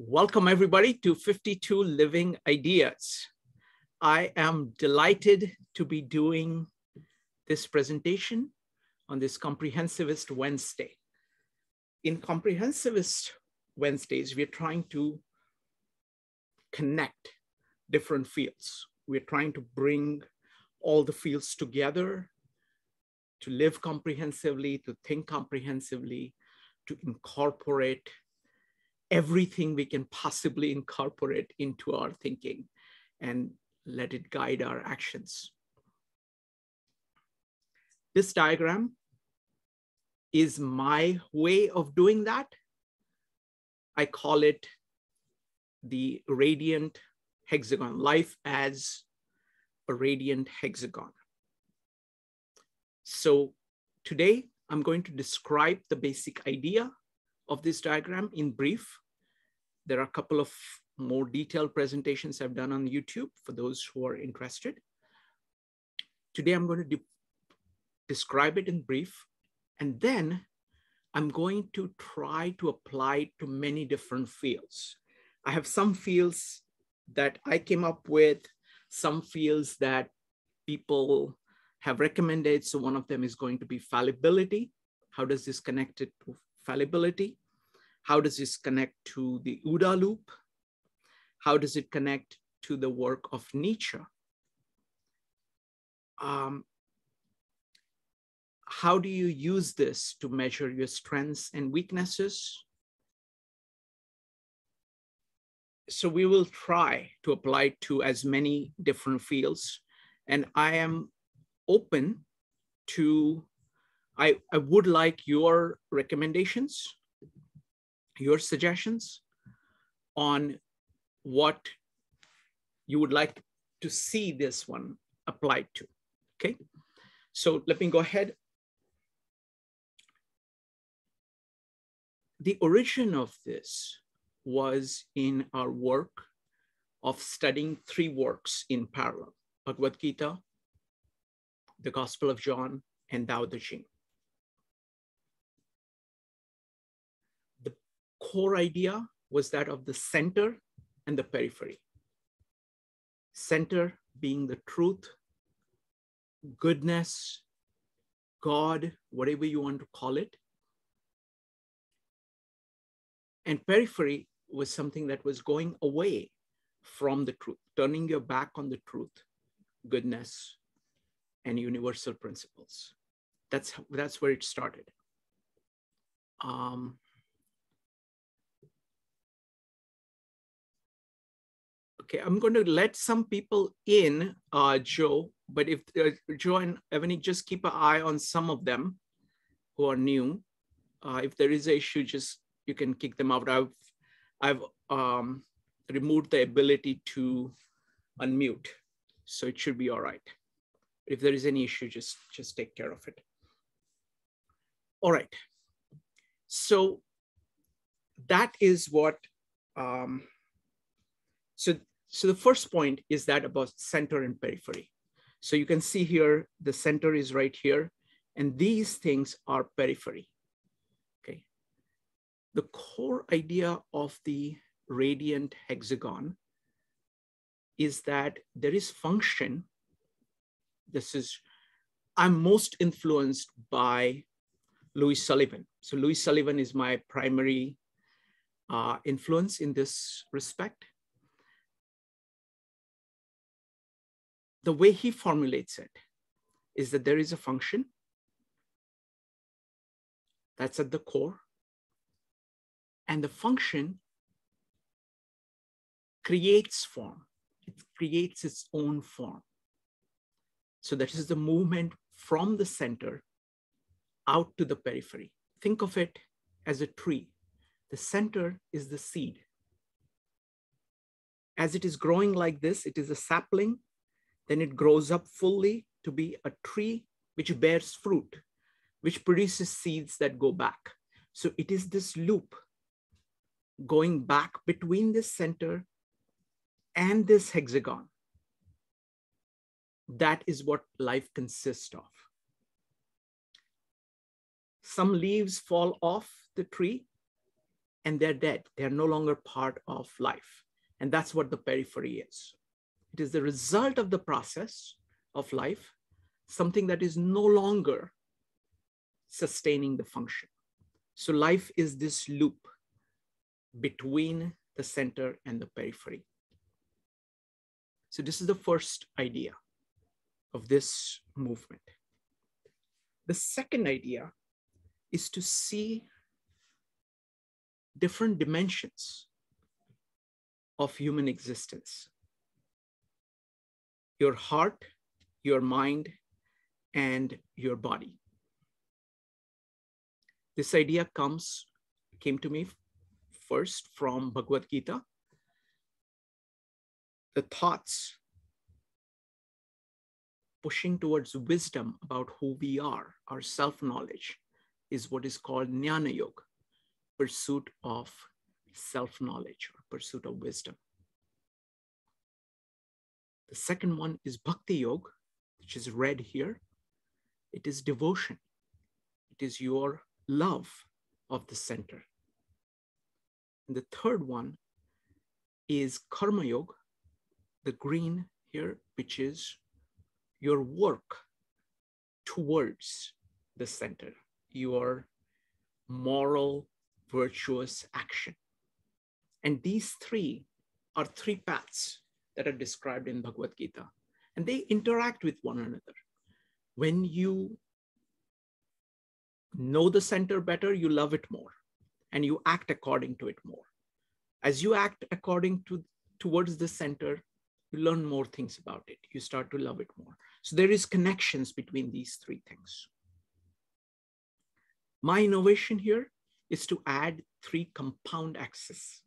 Welcome everybody to 52 Living Ideas. I am delighted to be doing this presentation on this Comprehensivist Wednesday. In Comprehensivist Wednesdays, we're trying to connect different fields. We're trying to bring all the fields together to live comprehensively, to think comprehensively, to incorporate everything we can possibly incorporate into our thinking and let it guide our actions. This diagram is my way of doing that. I call it the radiant hexagon, life as a radiant hexagon. So today I'm going to describe the basic idea of this diagram in brief. There are a couple of more detailed presentations I've done on YouTube for those who are interested. Today I'm going to describe it in brief, and then I'm going to try to apply it to many different fields. I have some fields that I came up with, some fields that people have recommended. So one of them is going to be fallibility. How does this connect it to fallibility? How does this connect to the OODA loop? How does it connect to the work of Nietzsche? How do you use this to measure your strengths and weaknesses? So we will try to apply it to as many different fields. And I am open to, I would like your recommendations, your suggestions on what you would like to see this one applied to, okay? So let me go ahead. The origin of this was in our work of studying three works in parallel: Bhagavad Gita, the Gospel of John, and Tao Te Ching. The core idea was that of the center and the periphery. Center being the truth, goodness, God, whatever you want to call it. And periphery was something that was going away from the truth, turning your back on the truth, goodness, and universal principles. That's where it started. Okay, I'm going to let some people in, Joe, but if Joe and Ebony, just keep an eye on some of them who are new. If there is an issue, just you can kick them out. I've removed the ability to unmute, so it should be all right. If there is any issue, just take care of it. All right. So that is what, so the first point is that about center and periphery. So you can see here, the center is right here, and these things are periphery, okay? The core idea of the radiant hexagon is that there is function. I'm most influenced by Louis Sullivan. So Louis Sullivan is my primary influence in this respect. The way he formulates it is that there is a function that's at the core, and the function creates form. It creates its own form. So that is the movement from the center out to the periphery. Think of it as a tree. The center is the seed. As it is growing like this, it is a sapling, then it grows up fully to be a tree which bears fruit, which produces seeds that go back. So it is this loop going back between this center and this hexagon. That is what life consists of. Some leaves fall off the tree, and they're dead. They're no longer part of life. And that's what the periphery is. It is the result of the process of life, something that is no longer sustaining the function. So life is this loop between the center and the periphery. So this is the first idea of this movement. The second idea is to see different dimensions of human existence. Your heart, your mind, and your body. This idea came to me first from Bhagavad Gita. The thoughts pushing towards wisdom about who we are, our self-knowledge, is what is called Jnana Yoga, pursuit of self-knowledge or pursuit of wisdom. The second one is Bhakti Yoga, which is red here. It is devotion. It is your love of the center. And the third one is Karma Yoga, the green here, which is your work towards the center, your moral, virtuous action. And these three are three paths that are described in Bhagavad Gita, and they interact with one another. When you know the center better, you love it more, and you act according to it more. As you act towards the center, you learn more things about it. You start to love it more. So there is connections between these three things. My innovation here is to add three compound axes.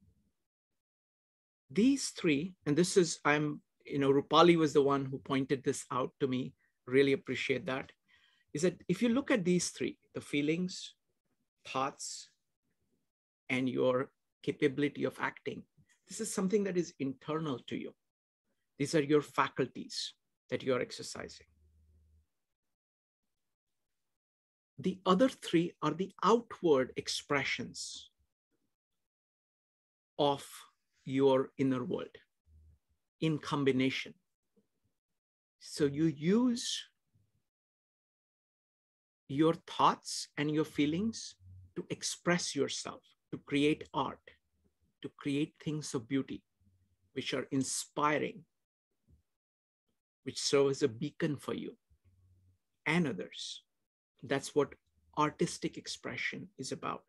These three, and this is, Rupali was the one who pointed this out to me, really appreciate that, is that if you look at these three, the feelings, thoughts, and your capability of acting, this is something that is internal to you. These are your faculties that you're exercising. The other three are the outward expressions of your inner world in combination. So you use your thoughts and your feelings to express yourself, to create art, to create things of beauty, which are inspiring, which serve as a beacon for you and others. That's what artistic expression is about.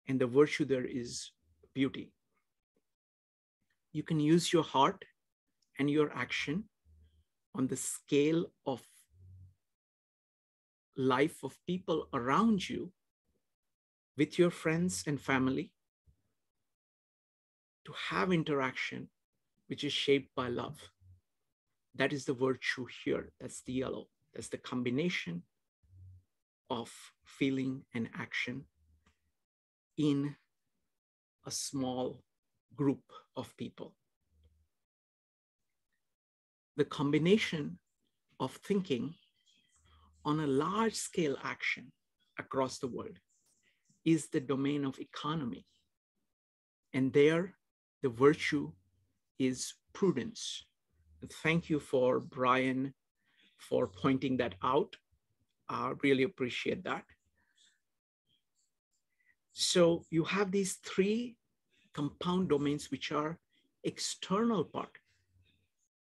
And the virtue there is beauty. You can use your heart and your action on the scale of life of people around you, with your friends and family, to have interaction which is shaped by love. That is the virtue here. That's the yellow. That's the combination of feeling and action in a small group of people. The combination of thinking on a large scale action across the world is the domain of economy. And there, the virtue is prudence. Thank you for Brian for pointing that out. I really appreciate that. So you have these three compound domains which are external part.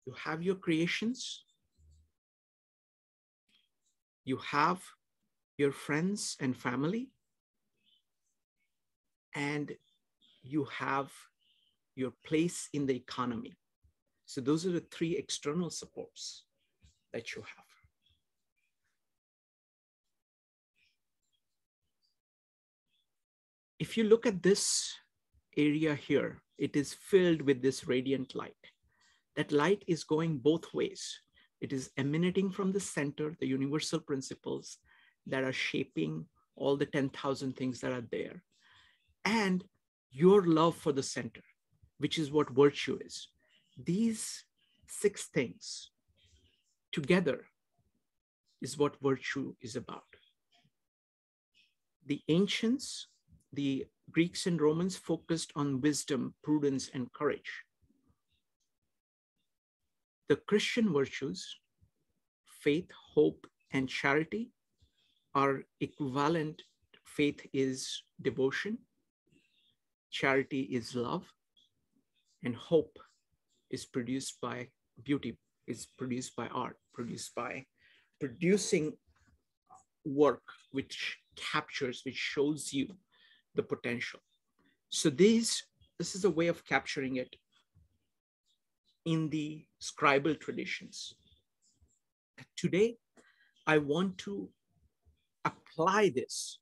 You have your creations, you have your friends and family, and you have your place in the economy. So those are the three external supports that you have. If you look at this area here, it is filled with this radiant light. That light is going both ways. It is emanating from the center, the universal principles that are shaping all the 10,000 things that are there. And your love for the center, which is what virtue is. These 6 things together is what virtue is about. The ancients the Greeks and Romans focused on wisdom, prudence, and courage. The Christian virtues, faith, hope, and charity, are equivalent. Faith is devotion, charity is love, and hope is produced by beauty, is produced by art, produced by producing work which captures, which shows you the potential. So this is a way of capturing it in the scribal traditions. Today, I want to apply this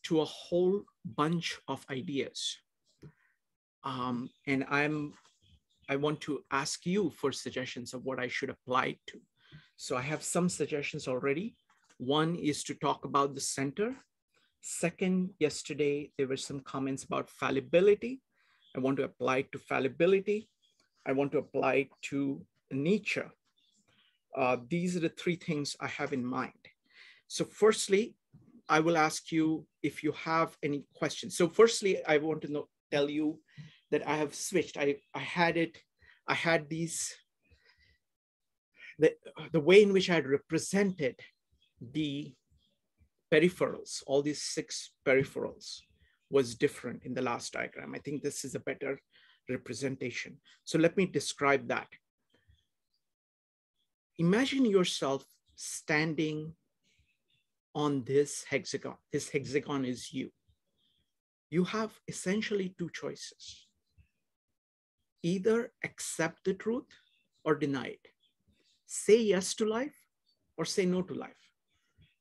to a whole bunch of ideas. And I want to ask you for suggestions of what I should apply it to. So I have some suggestions already. One is to talk about the center. Second, yesterday, there were some comments about fallibility. I want to apply it to fallibility. I want to apply it to Nietzsche. These are the three things I have in mind. So firstly, I will ask you if you have any questions. So firstly, I want to tell you that I have switched. I had these, the way in which I had represented the peripherals, all these 6 peripherals, was different in the last diagram. I think this is a better representation. So let me describe that. Imagine yourself standing on this hexagon. This hexagon is you. You have essentially 2 choices. Either accept the truth or deny it. Say yes to life or say no to life.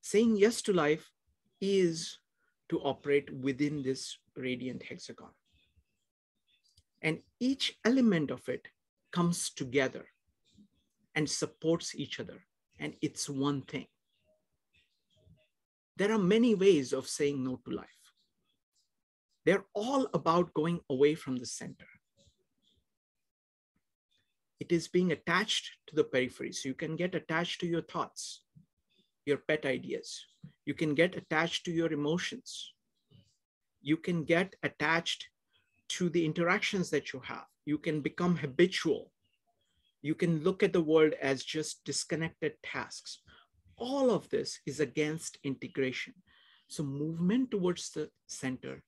Saying yes to life is to operate within this radiant hexagon. And each element of it comes together and supports each other, and it's one thing. There are many ways of saying no to life. They're all about going away from the center. It is being attached to the periphery. So you can get attached to your thoughts, your pet ideas. You can get attached to your emotions. You can get attached to the interactions that you have. You can become habitual. You can look at the world as just disconnected tasks. All of this is against integration. So movement towards the center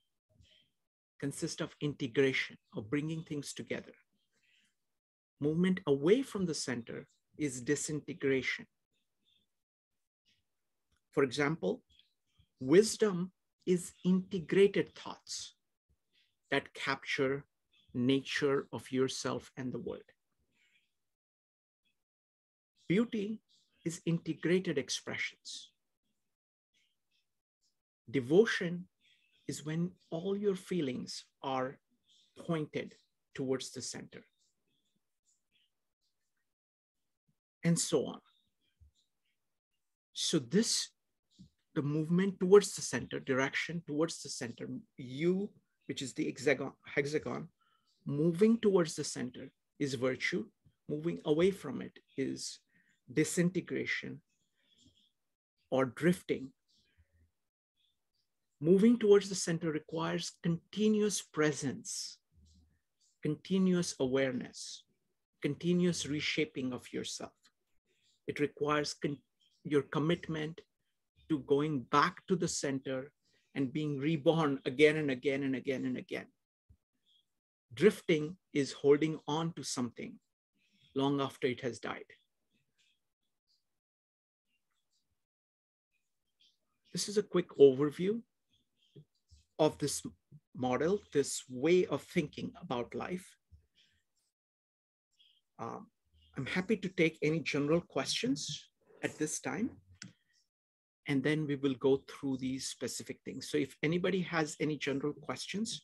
consists of integration, of bringing things together. Movement away from the center is disintegration. For example, wisdom is integrated thoughts that capture nature of yourself and the world. Beauty is integrated expressions. Devotion is when all your feelings are pointed towards the center. And so on. So this, the movement towards the center, direction towards the center, you, which is the hexagon, moving towards the center is virtue. Moving away from it is disintegration or drifting. Moving towards the center requires continuous presence, continuous awareness, continuous reshaping of yourself. It requires your commitment to going back to the center and being reborn again and again and again and again. Drifting is holding on to something long after it has died. This is a quick overview of this model, this way of thinking about life. I'm happy to take any general questions at this time, and then we will go through these specific things. So if anybody has any general questions,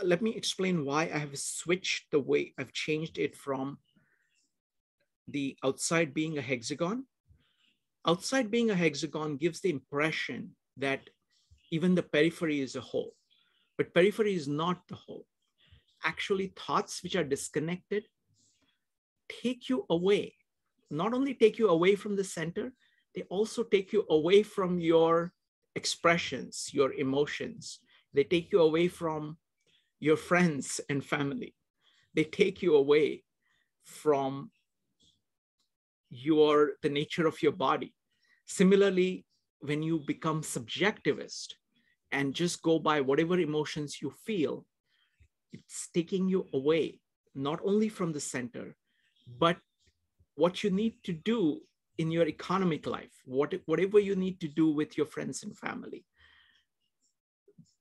let me explain why I have switched the way I've changed it from the outside being a hexagon. Outside being a hexagon gives the impression that even the periphery is a whole, but periphery is not the whole. Actually, thoughts which are disconnected take you away, not only take you away from the center, they also take you away from your expressions, your emotions. They take you away from your friends and family. They take you away from the nature of your body. Similarly, when you become subjectivist and just go by whatever emotions you feel, it's taking you away, not only from the center, but what you need to do in your economic life, whatever you need to do with your friends and family.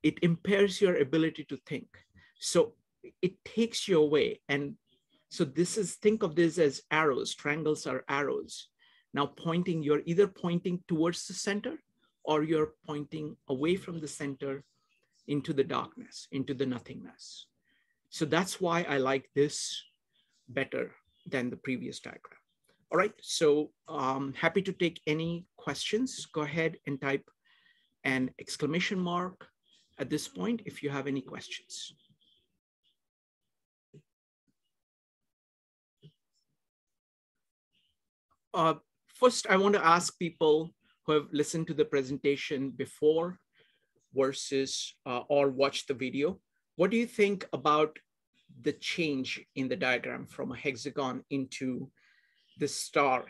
It impairs your ability to think. So it takes you away. And so think of this as arrows. Triangles are arrows. Now you're either pointing towards the center or you're pointing away from the center into the darkness, into the nothingness. So that's why I like this better than the previous diagram. All right, so happy to take any questions. Go ahead and type an exclamation mark at this point if you have any questions. First, I want to ask people who have listened to the presentation before versus or watched the video, what do you think about the change in the diagram from a hexagon into the star?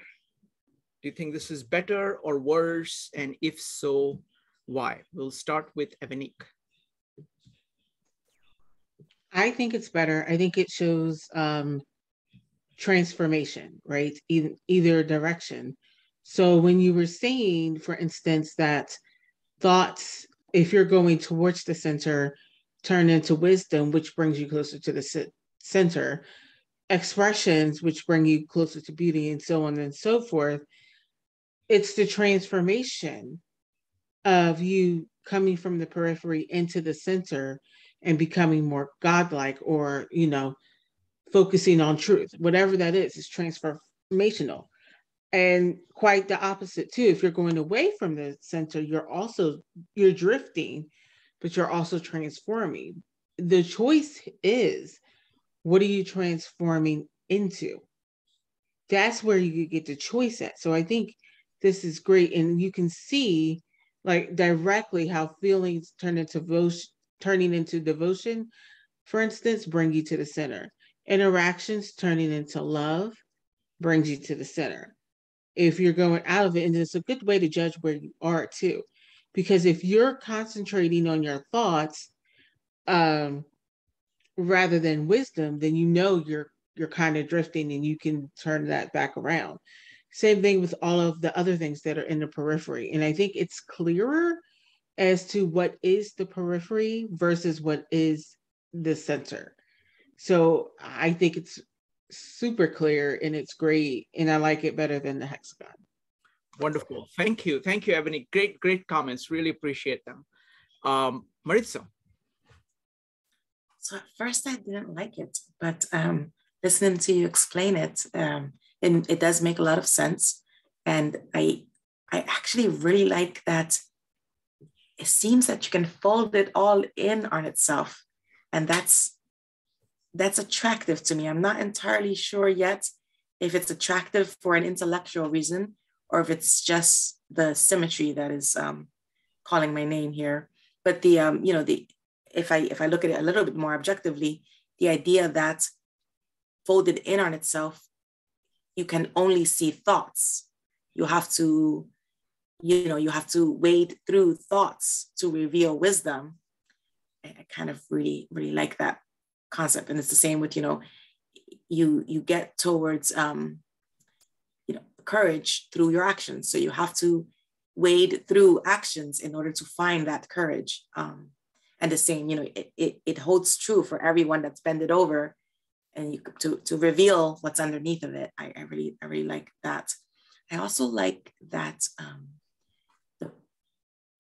Do you think this is better or worse? And if so, why? We'll start with Evanik. I think it's better. I think it shows transformation, right? Either direction. So when you were saying, for instance, that thoughts, if you're going towards the center, turn into wisdom, which brings you closer to the center, expressions, which bring you closer to beauty, and so on and so forth. It's the transformation of you coming from the periphery into the center and becoming more godlike, or, focusing on truth. Whatever that is transformational. And quite the opposite too. If you're going away from the center, you're drifting, but you're also transforming. The choice is, what are you transforming into? That's where you get the choice at. So I think this is great. And you can see like directly how feelings turning into devotion, for instance, bring you to the center. Interactions turning into love brings you to the center. If you're going out of it, and it's a good way to judge where you are too, because if you're concentrating on your thoughts rather than wisdom, then you're kind of drifting, and you can turn that back around. Same thing with all of the other things that are in the periphery. And I think it's clearer as to what is the periphery versus what is the center. So I think it's super clear and it's great. And I like it better than the hexagon. Wonderful. Thank you. Thank you, Ebony. Great comments. Really appreciate them. Maritza. So at first I didn't like it, but listening to you explain it, it does make a lot of sense. And I actually really like that it seems that you can fold it all in on itself. And that's attractive to me. I'm not entirely sure yet if it's attractive for an intellectual reason or if it's just the symmetry that is calling my name here. But if I look at it a little bit more objectively, the idea that folded in on itself, you can only see thoughts. You have to wade through thoughts to reveal wisdom. I kind of really, really like that concept. And it's the same with, you get towards, courage through your actions. So you have to wade through actions in order to find that courage. And the same, it holds true for everyone that's bended over, and to reveal what's underneath of it. I really like that. I also like that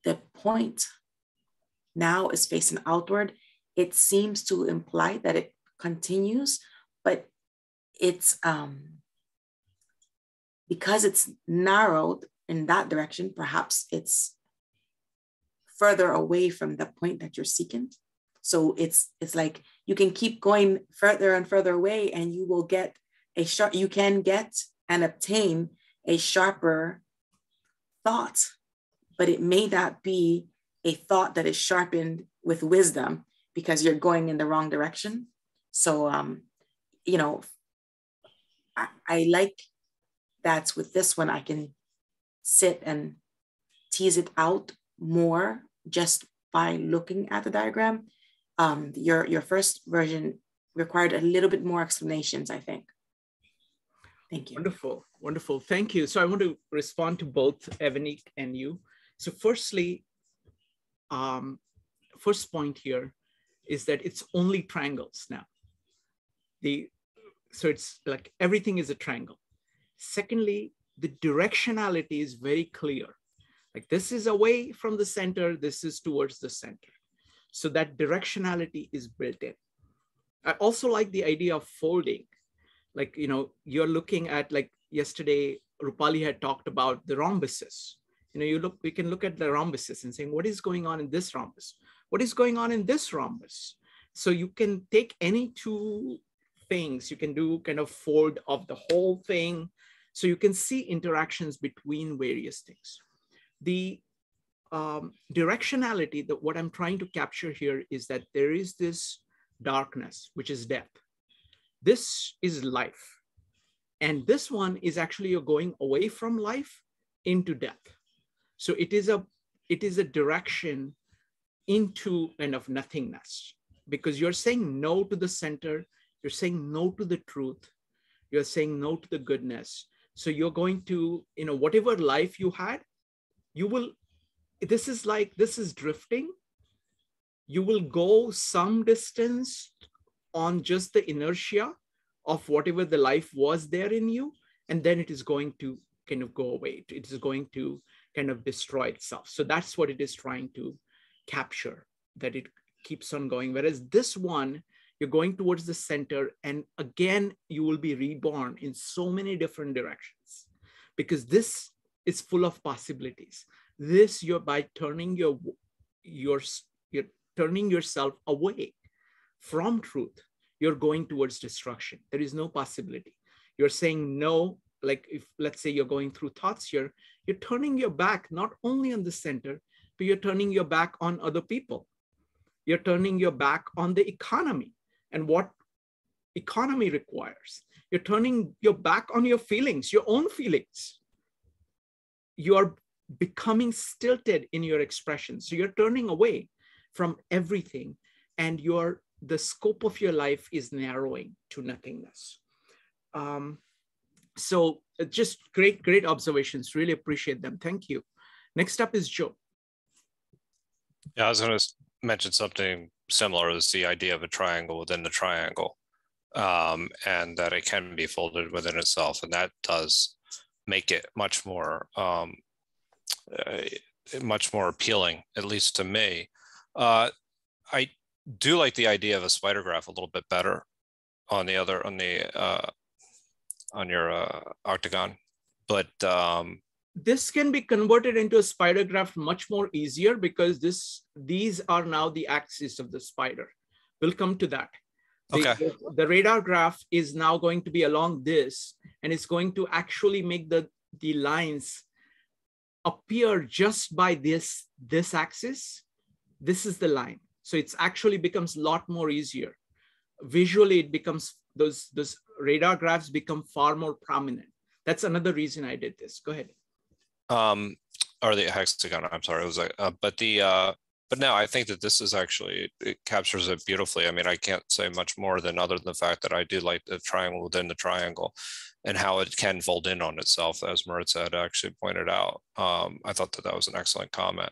the point now is facing outward. It seems to imply that it continues, but it's because it's narrowed in that direction, perhaps it's further away from the point that you're seeking. So it's like you can keep going further and further away, and you can get and obtain a sharper thought but it may not be a thought that is sharpened with wisdom because you're going in the wrong direction. So, you know, I like that with this one, I can sit and tease it out more just by looking at the diagram. Your first version required a little bit more explanations, I think. Thank you. Wonderful, wonderful. Thank you. So I want to respond to both Evanik and you. So firstly, first point here is that it's only triangles now. So it's like everything is a triangle. Secondly, the directionality is very clear. Like this is away from the center, this is towards the center. So that directionality is built in. I also like the idea of folding. Like, you know, you're looking at, like yesterday, Rupali had talked about the rhombuses. You know, we can look at the rhombuses and saying, what is going on in this rhombus? What is going on in this rhombus? So you can take any two things, you can do kind of fold of the whole thing. So you can see interactions between various things. The directionality, that what I'm trying to capture here is that there is this darkness, which is death. This is life. And this one is actually you're going away from life into death. So it is a direction into kind of nothingness, because you're saying no to the center, you're saying no to the truth, you're saying no to the goodness. So you're going to, you know, whatever life you had, you will, this is drifting. You will go some distance on just the inertia of whatever the life was there in you. And then it is going to kind of go away. It is going to kind of destroy itself. So that's what it is trying to capture, that it keeps on going. Whereas this one, you're going towards the center, and again, you will be reborn in so many different directions, because this is full of possibilities. This, you're by turning you're turning yourself away from truth, you're going towards destruction. There is no possibility. You're saying no, like if, let's say you're going through thoughts here, you're turning your back not only on the center, but you're turning your back on other people. You're turning your back on the economy and what economy requires. You're turning your back on your feelings, your own feelings. You are becoming stilted in your expression. So you're turning away from everything, and the scope of your life is narrowing to nothingness. So just great observations. Really appreciate them. Thank you. Next up is Joe. Yeah, I was going to mention something similar. Is the idea of a triangle within the triangle, and that it can be folded within itself, and that does make it much more appealing, at least to me. I do like the idea of a spider graph a little bit better on your octagon, but this can be converted into a spider graph much more easier, because these are now the axis of the spider. We'll come to that. The radar graph is now going to be along this, and it's going to actually make the lines appear just by this axis. This is the line. So it's actually becomes a lot more easier. Visually, it becomes, those radar graphs become far more prominent. That's another reason I did this. Go ahead. Or the hexagon, I'm sorry. It was like, but no, I think that this is actually, it captures it beautifully. I mean, I can't say much more than other than the fact that I do like the triangle within the triangle and how it can fold in on itself, as Maritza had actually pointed out. I thought that was an excellent comment.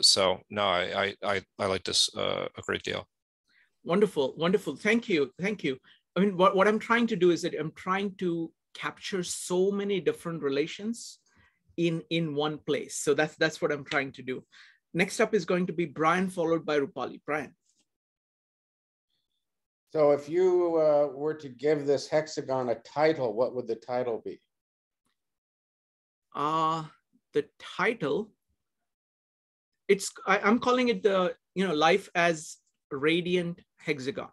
So no, I like this a great deal. Wonderful, wonderful. Thank you, thank you. I mean, what I'm trying to do is that I'm trying to capture so many different relations in one place. So that's what I'm trying to do. Next up is going to be Brian, followed by Rupali. Brian. So if you were to give this hexagon a title, what would the title be? The title, I'm calling it the, life as radiant hexagon.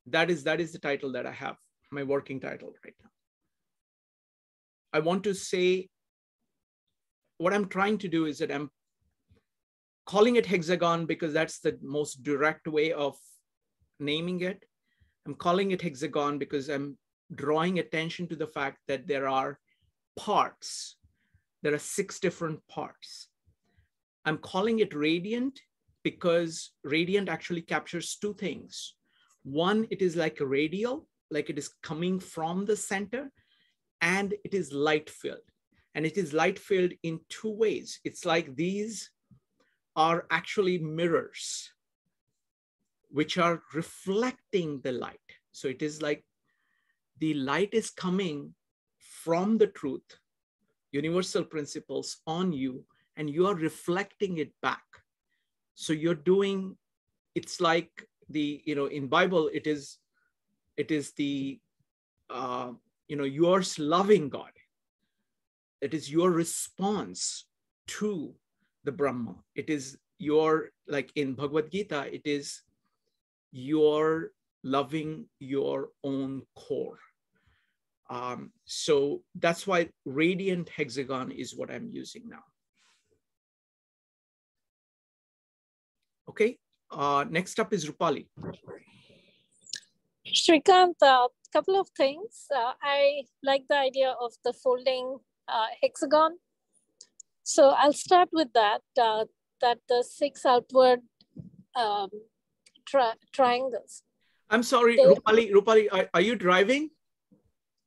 That is the title that I have, my working title right now. I want to say, what I'm trying to do is that I'm calling it hexagon because that's the most direct way of naming it. I'm calling it hexagon because I'm drawing attention to the fact that there are parts. There are 6 different parts. I'm calling it radiant because radiant actually captures 2 things. One, it is like a radial, like it is coming from the center, and it is light filled. And it is light filled in 2 ways. It's like these are actually mirrors which are reflecting the light. So it is like the light is coming from the truth, universal principles on you, and you are reflecting it back. So you're doing, it's like the, in Bible, it is the, yours loving God. It is your response to the Brahma. It is your, like in Bhagavad Gita, it is your loving your own core. So that's why radiant hexagon is what I'm using now. Okay, next up is Rupali. Shrikant, a couple of things. I like the idea of the folding hexagon. So I'll start with that, that the 6 outward triangles. I'm sorry, Rupali, are you driving?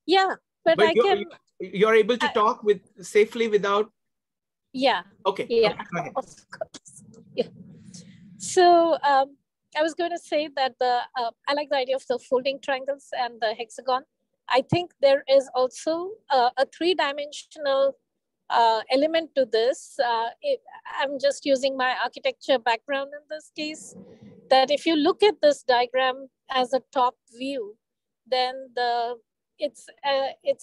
Yeah, but I can. You're able to talk with safely without. Yeah. Okay. Yeah. Okay, go ahead. Of course. Yeah. So I was going to say that I like the idea of the folding triangles and the hexagon. I think there is also a 3-dimensional element to this. I'm just using my architecture background in this case, that if you look at this diagram as a top view, then it's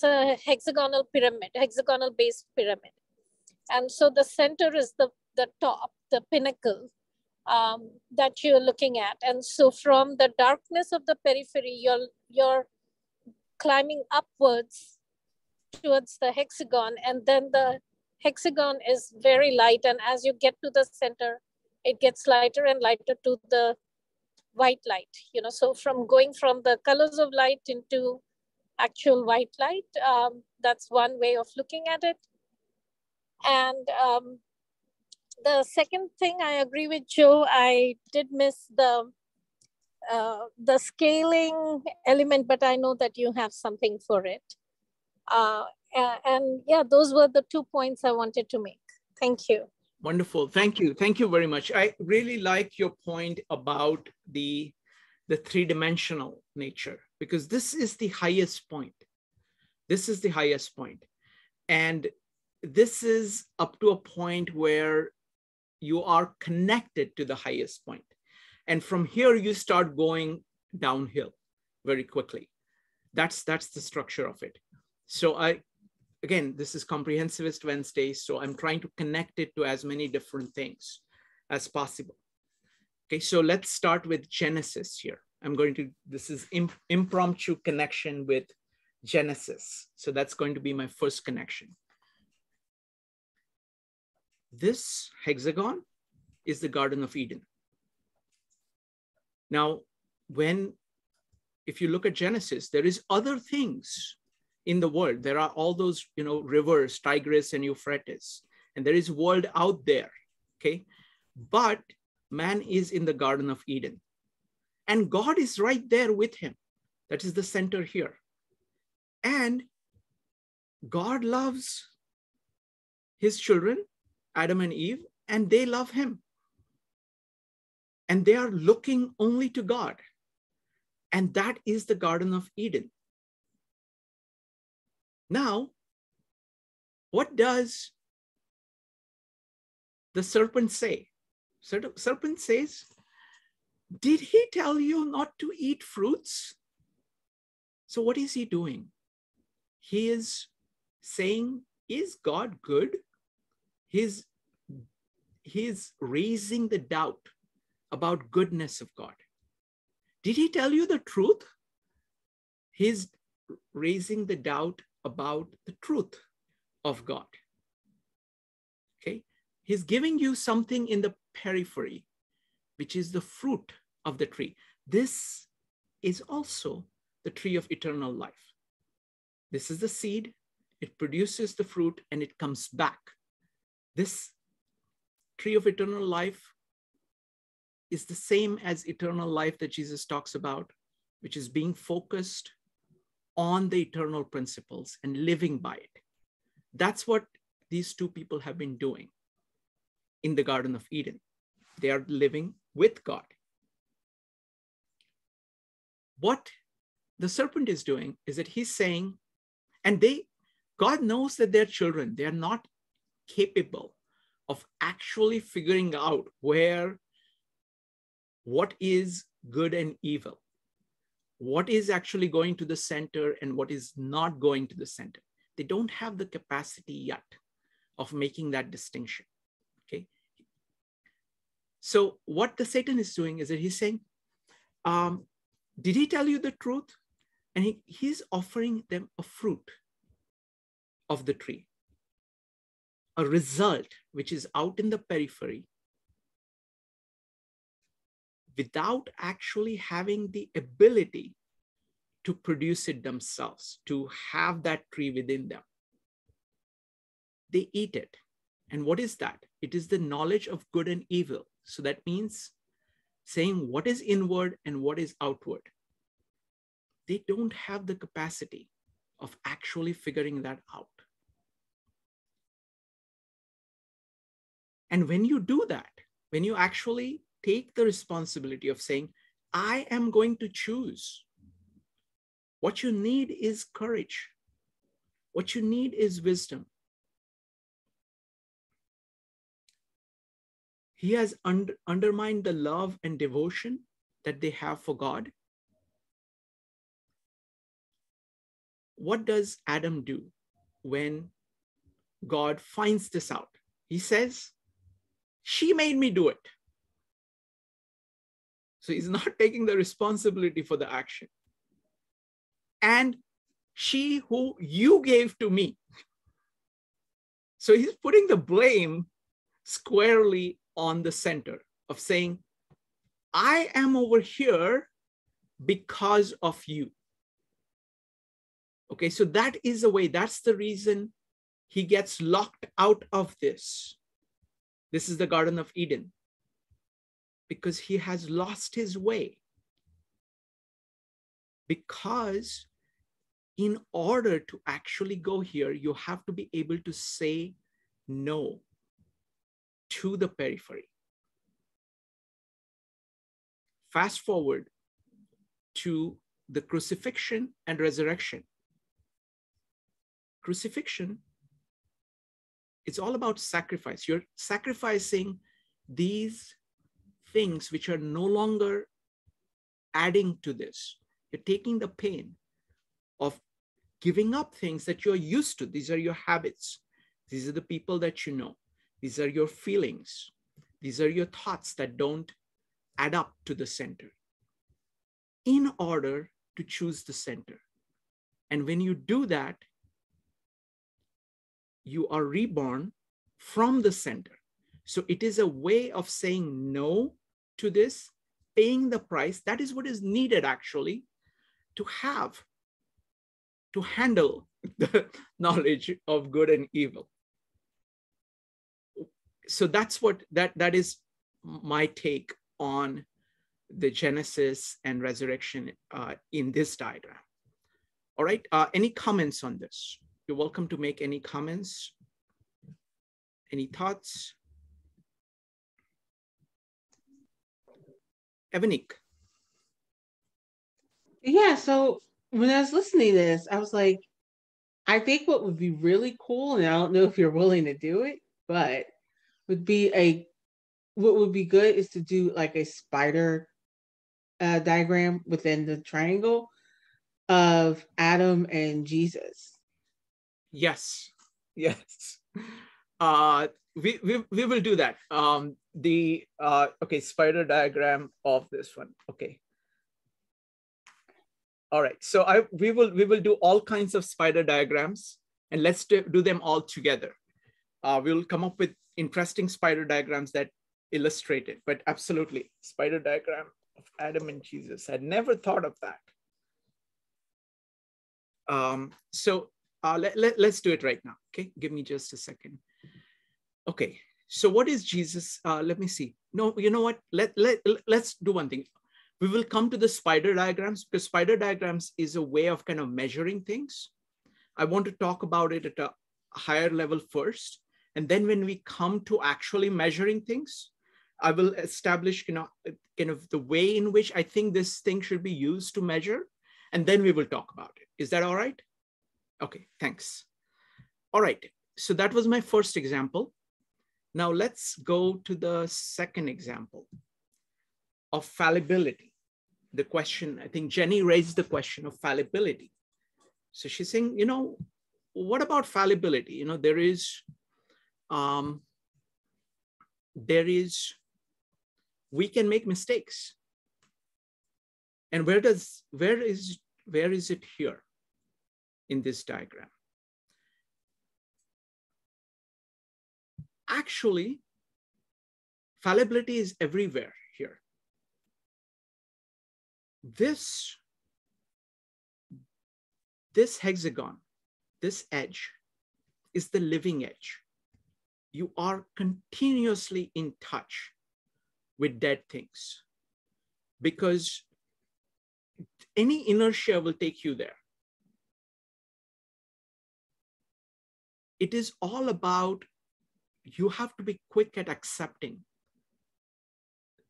a hexagonal pyramid, hexagonal based pyramid. And so the center is the top, the pinnacle that you're looking at. And so from the darkness of the periphery, you're climbing upwards towards the hexagon, and then the hexagon is very light, and as you get to the center, it gets lighter and lighter to the white light, so from going from the colors of light into actual white light, that's one way of looking at it. And the second thing, I agree with Joe, I did miss the scaling element, but I know that you have something for it. And yeah, those were the 2 points I wanted to make. Thank you. Wonderful. Thank you. Thank you very much. I really like your point about the 3-dimensional nature, because this is the highest point. This is the highest point. And this is up to a point where you are connected to the highest point. And from here, you start going downhill very quickly. That's the structure of it. So again, this is Comprehensivist Wednesday, so I'm trying to connect it to as many different things as possible. Okay, so let's start with Genesis here. This is impromptu connection with Genesis. So that's going to be my first connection. This hexagon is the Garden of Eden. Now, if you look at Genesis, there is other things in the world. There are all those, rivers, Tigris and Euphrates, and there is world out there, okay? But man is in the Garden of Eden, and God is right there with him. That is the center here. And God loves his children, Adam and Eve, and they love him. And they are looking only to God. And that is the Garden of Eden. Now, what does the serpent say? Serpent says, did he tell you not to eat fruits? So what is he doing? He is saying, is God good? He's raising the doubt about goodness of God. Did he tell you the truth? He's raising the doubt about the truth of God. Okay, he's giving you something in the periphery, which is the fruit of the tree. This is also the tree of eternal life. This is the seed, it produces the fruit, and it comes back. This tree of eternal life is the same as eternal life that Jesus talks about, which is being focused on the eternal principles and living by it. That's what these two people have been doing in the Garden of Eden. They are living with God. What the serpent is doing is that he's saying, and God knows that they're children. They are not capable of actually figuring out what is good and evil, what is actually going to the center and what is not going to the center. They don't have the capacity yet of making that distinction. Okay. So what the Satan is doing is that he's saying, did he tell you the truth? And he's offering them a fruit of the tree, a result which is out in the periphery, without actually having the ability to produce it themselves, to have that tree within them. They eat it. And what is that? It is the knowledge of good and evil. So that means saying what is inward and what is outward. They don't have the capacity of actually figuring that out. And when you do that, when you actually take the responsibility of saying, I am going to choose, what you need is courage. What you need is wisdom. He has undermined the love and devotion that they have for God. What does Adam do when God finds this out? He says, she made me do it. So he's not taking the responsibility for the action. And she who you gave to me. So he's putting the blame squarely on the center of saying, I am over here because of you. Okay, so that is the way, that's the reason he gets locked out of this. This is the Garden of Eden, because he has lost his way. Because in order to actually go here, you have to be able to say no to the periphery. Fast forward to the crucifixion and resurrection. Crucifixion, it's all about sacrifice. You're sacrificing these things which are no longer adding to this. You're taking the pain of giving up things that you're used to. These are your habits. These are the people that you know. These are your feelings. These are your thoughts that don't add up to the center, in order to choose the center. And when you do that, you are reborn from the center. So it is a way of saying no to this, paying the price. That is what is needed actually to handle the knowledge of good and evil. So that's what that is my take on the Genesis and resurrection in this diagram. All right, any comments on this? You're welcome to make any comments. Any thoughts? Evanik. Yeah, so when I was listening to this, I was like, I think what would be really cool, and I don't know if you're willing to do it, but what would be good is to do like a spider diagram within the triangle of Adam and Jesus. Yes, yes. We will do that. Okay, spider diagram of this one. Okay. All right. So we will do all kinds of spider diagrams, and let's do them all together. We'll come up with interesting spider diagrams that illustrate it, but absolutely, spider diagram of Adam and Jesus. I'd never thought of that. Let's do it right now. Okay, give me just a second. Okay, so what is Jesus? Let me see. No, you know what? Let's do one thing. We will come to the spider diagrams, because spider diagrams is a way of kind of measuring things. I want to talk about it at a higher level first. And then when we come to actually measuring things, I will establish kind of the way in which I think this thing should be used to measure. And then we will talk about it. Is that all right? Okay, thanks. All right, so that was my first example. Now let's go to the second example of fallibility. The question, I think Jenny raised the question of fallibility. So she's saying, what about fallibility? There is, we can make mistakes. And where is it here in this diagram? Actually, fallibility is everywhere here. This hexagon, this edge, is the living edge. You are continuously in touch with dead things, because any inertia will take you there. It is all about, you have to be quick at accepting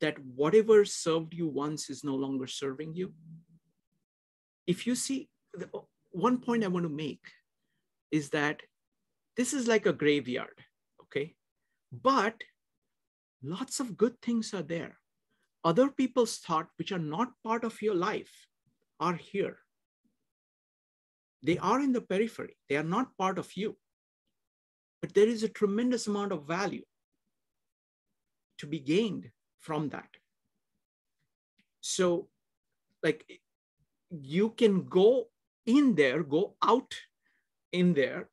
that whatever served you once is no longer serving you. If you see, one point I want to make is that this is like a graveyard, okay? But lots of good things are there. Other people's thoughts, which are not part of your life, are here. They are in the periphery. They are not part of you. But there is a tremendous amount of value to be gained from that. So, like, you can go in there, go out in there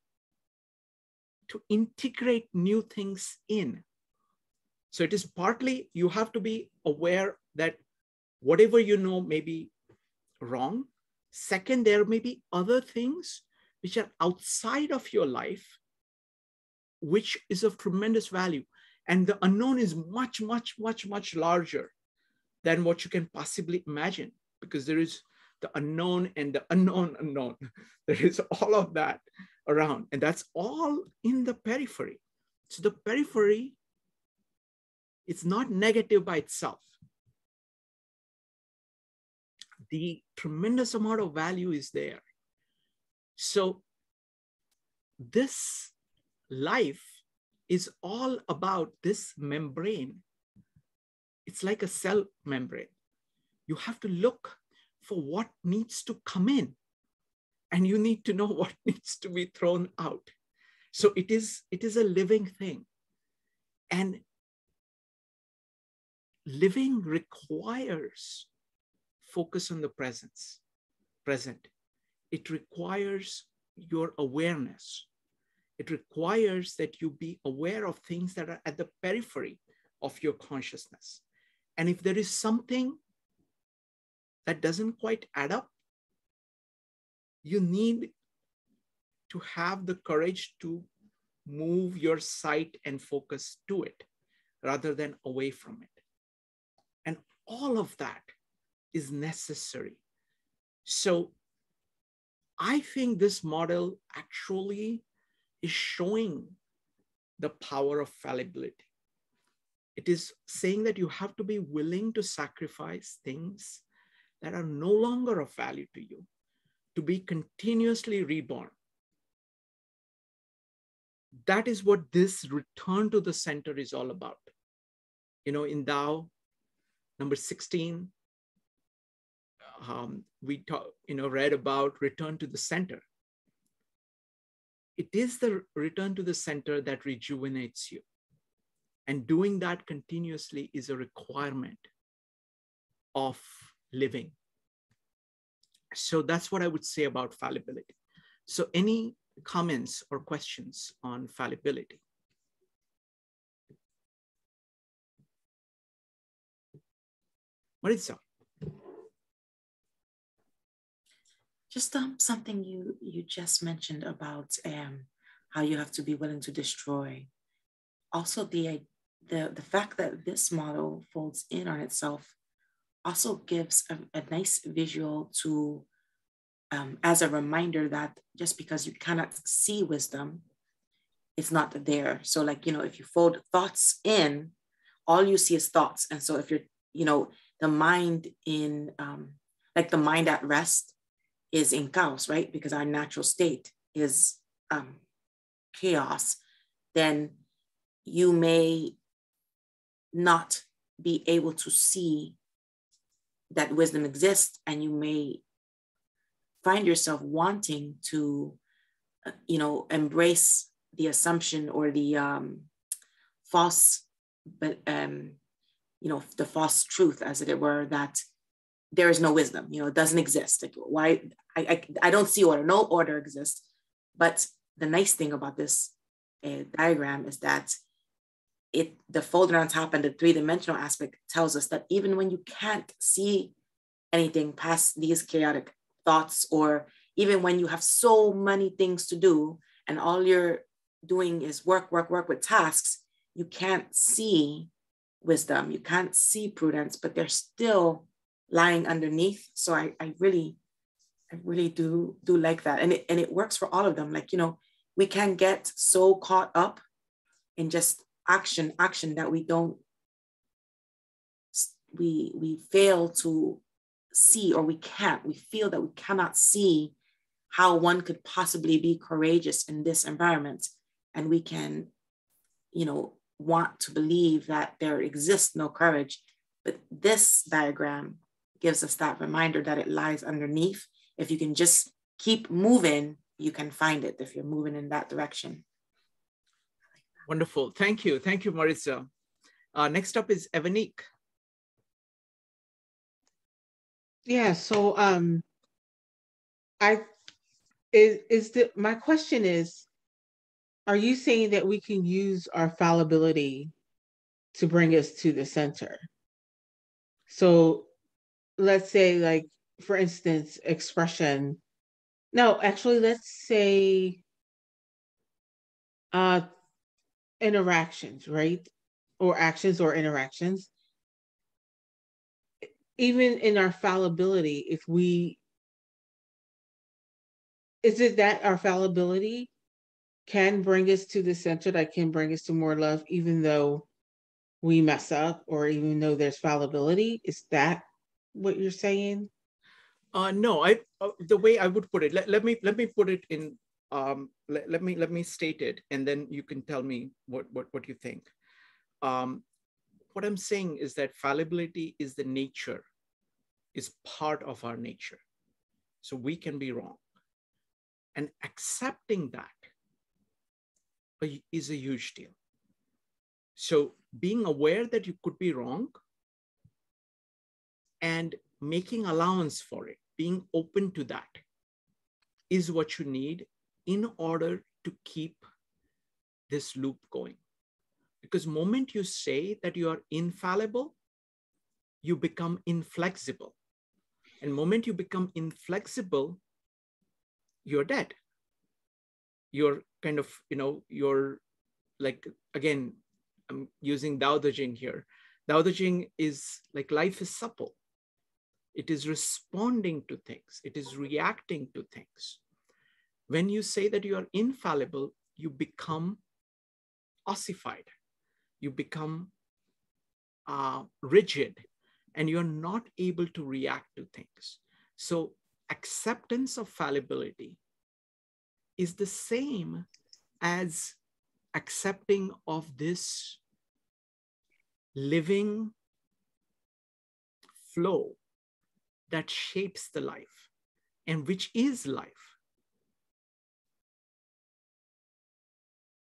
to integrate new things in. So it is partly, you have to be aware that whatever you know may be wrong. Second, there may be other things which are outside of your life, which is of tremendous value. And the unknown is much, much, much, much larger than what you can possibly imagine, because there is the unknown and the unknown unknown. There is all of that around, and that's all in the periphery. So the periphery, it's not negative by itself. The tremendous amount of value is there. So this life is all about this membrane. It's like a cell membrane. You have to look for what needs to come in, and you need to know what needs to be thrown out. So it is a living thing. And living requires focus on the present. It requires your awareness. It requires that you be aware of things that are at the periphery of your consciousness. And if there is something that doesn't quite add up, you need to have the courage to move your sight and focus to it rather than away from it. And all of that is necessary. So I think this model actually is showing the power of fallibility. It is saying that you have to be willing to sacrifice things that are no longer of value to you, to be continuously reborn. That is what this return to the center is all about. In Tao, number 16, we read about return to the center. It is the return to the center that rejuvenates you. And doing that continuously is a requirement of living. So that's what I would say about fallibility. So any comments or questions on fallibility? Maritza. Just something you just mentioned about how you have to be willing to destroy. Also, the fact that this model folds in on itself also gives a nice visual to as a reminder that just because you cannot see wisdom, it's not there. So, like, you know, if you fold thoughts in, all you see is thoughts. And so if you're, you know, the mind in like the mind at rest is in chaos, right? Because our natural state is chaos, then you may not be able to see that wisdom exists, and you may find yourself wanting to, you know, embrace the assumption or the false, but you know, the false truth, as it were, that there is no wisdom, you know, it doesn't exist. Like, why? I don't see order, no order exists. But the nice thing about this diagram is that the folder on top and the three-dimensional aspect tells us that even when you can't see anything past these chaotic thoughts, or even when you have so many things to do and all you're doing is work with tasks, you can't see wisdom, you can't see prudence, but they're still lying underneath. So I really do like that. And it works for all of them. Like, you know, we can get so caught up in just action that we fail to see, or we feel that we cannot see how one could possibly be courageous in this environment. And we can, you know, want to believe that there exists no courage. But this diagram gives us that reminder that it lies underneath. If you can just keep moving, you can find it if you're moving in that direction. Wonderful. Thank you. Thank you, Maritza. Next up is Evanique. Yeah, so my question is, are you saying that we can use our fallibility to bring us to the center? So let's say, like, for instance, expression. No, actually, let's say interactions, right? Or actions or interactions. Even in our fallibility, is it that our fallibility can bring us to the center, that can bring us to more love, even though we mess up, or even though there's fallibility? Is that what you're saying? No, the way I would put it, let me put it in, let me state it, and then you can tell me what you think. What I'm saying is that fallibility is the nature, is part of our nature. So we can be wrong. And accepting that is a huge deal. So being aware that you could be wrong and making allowance for it, being open to that, is what you need in order to keep this loop going. Because the moment you say that you are infallible, you become inflexible. And the moment you become inflexible, you're dead. You're kind of, you know, you're like, again, I'm using Tao Te Ching here. Tao Te Ching is like, life is supple. It is responding to things. It is reacting to things. When you say that you are infallible, you become ossified. You become rigid, and you're not able to react to things. So acceptance of fallibility is the same as accepting of this living flow that shapes the life, and which is life.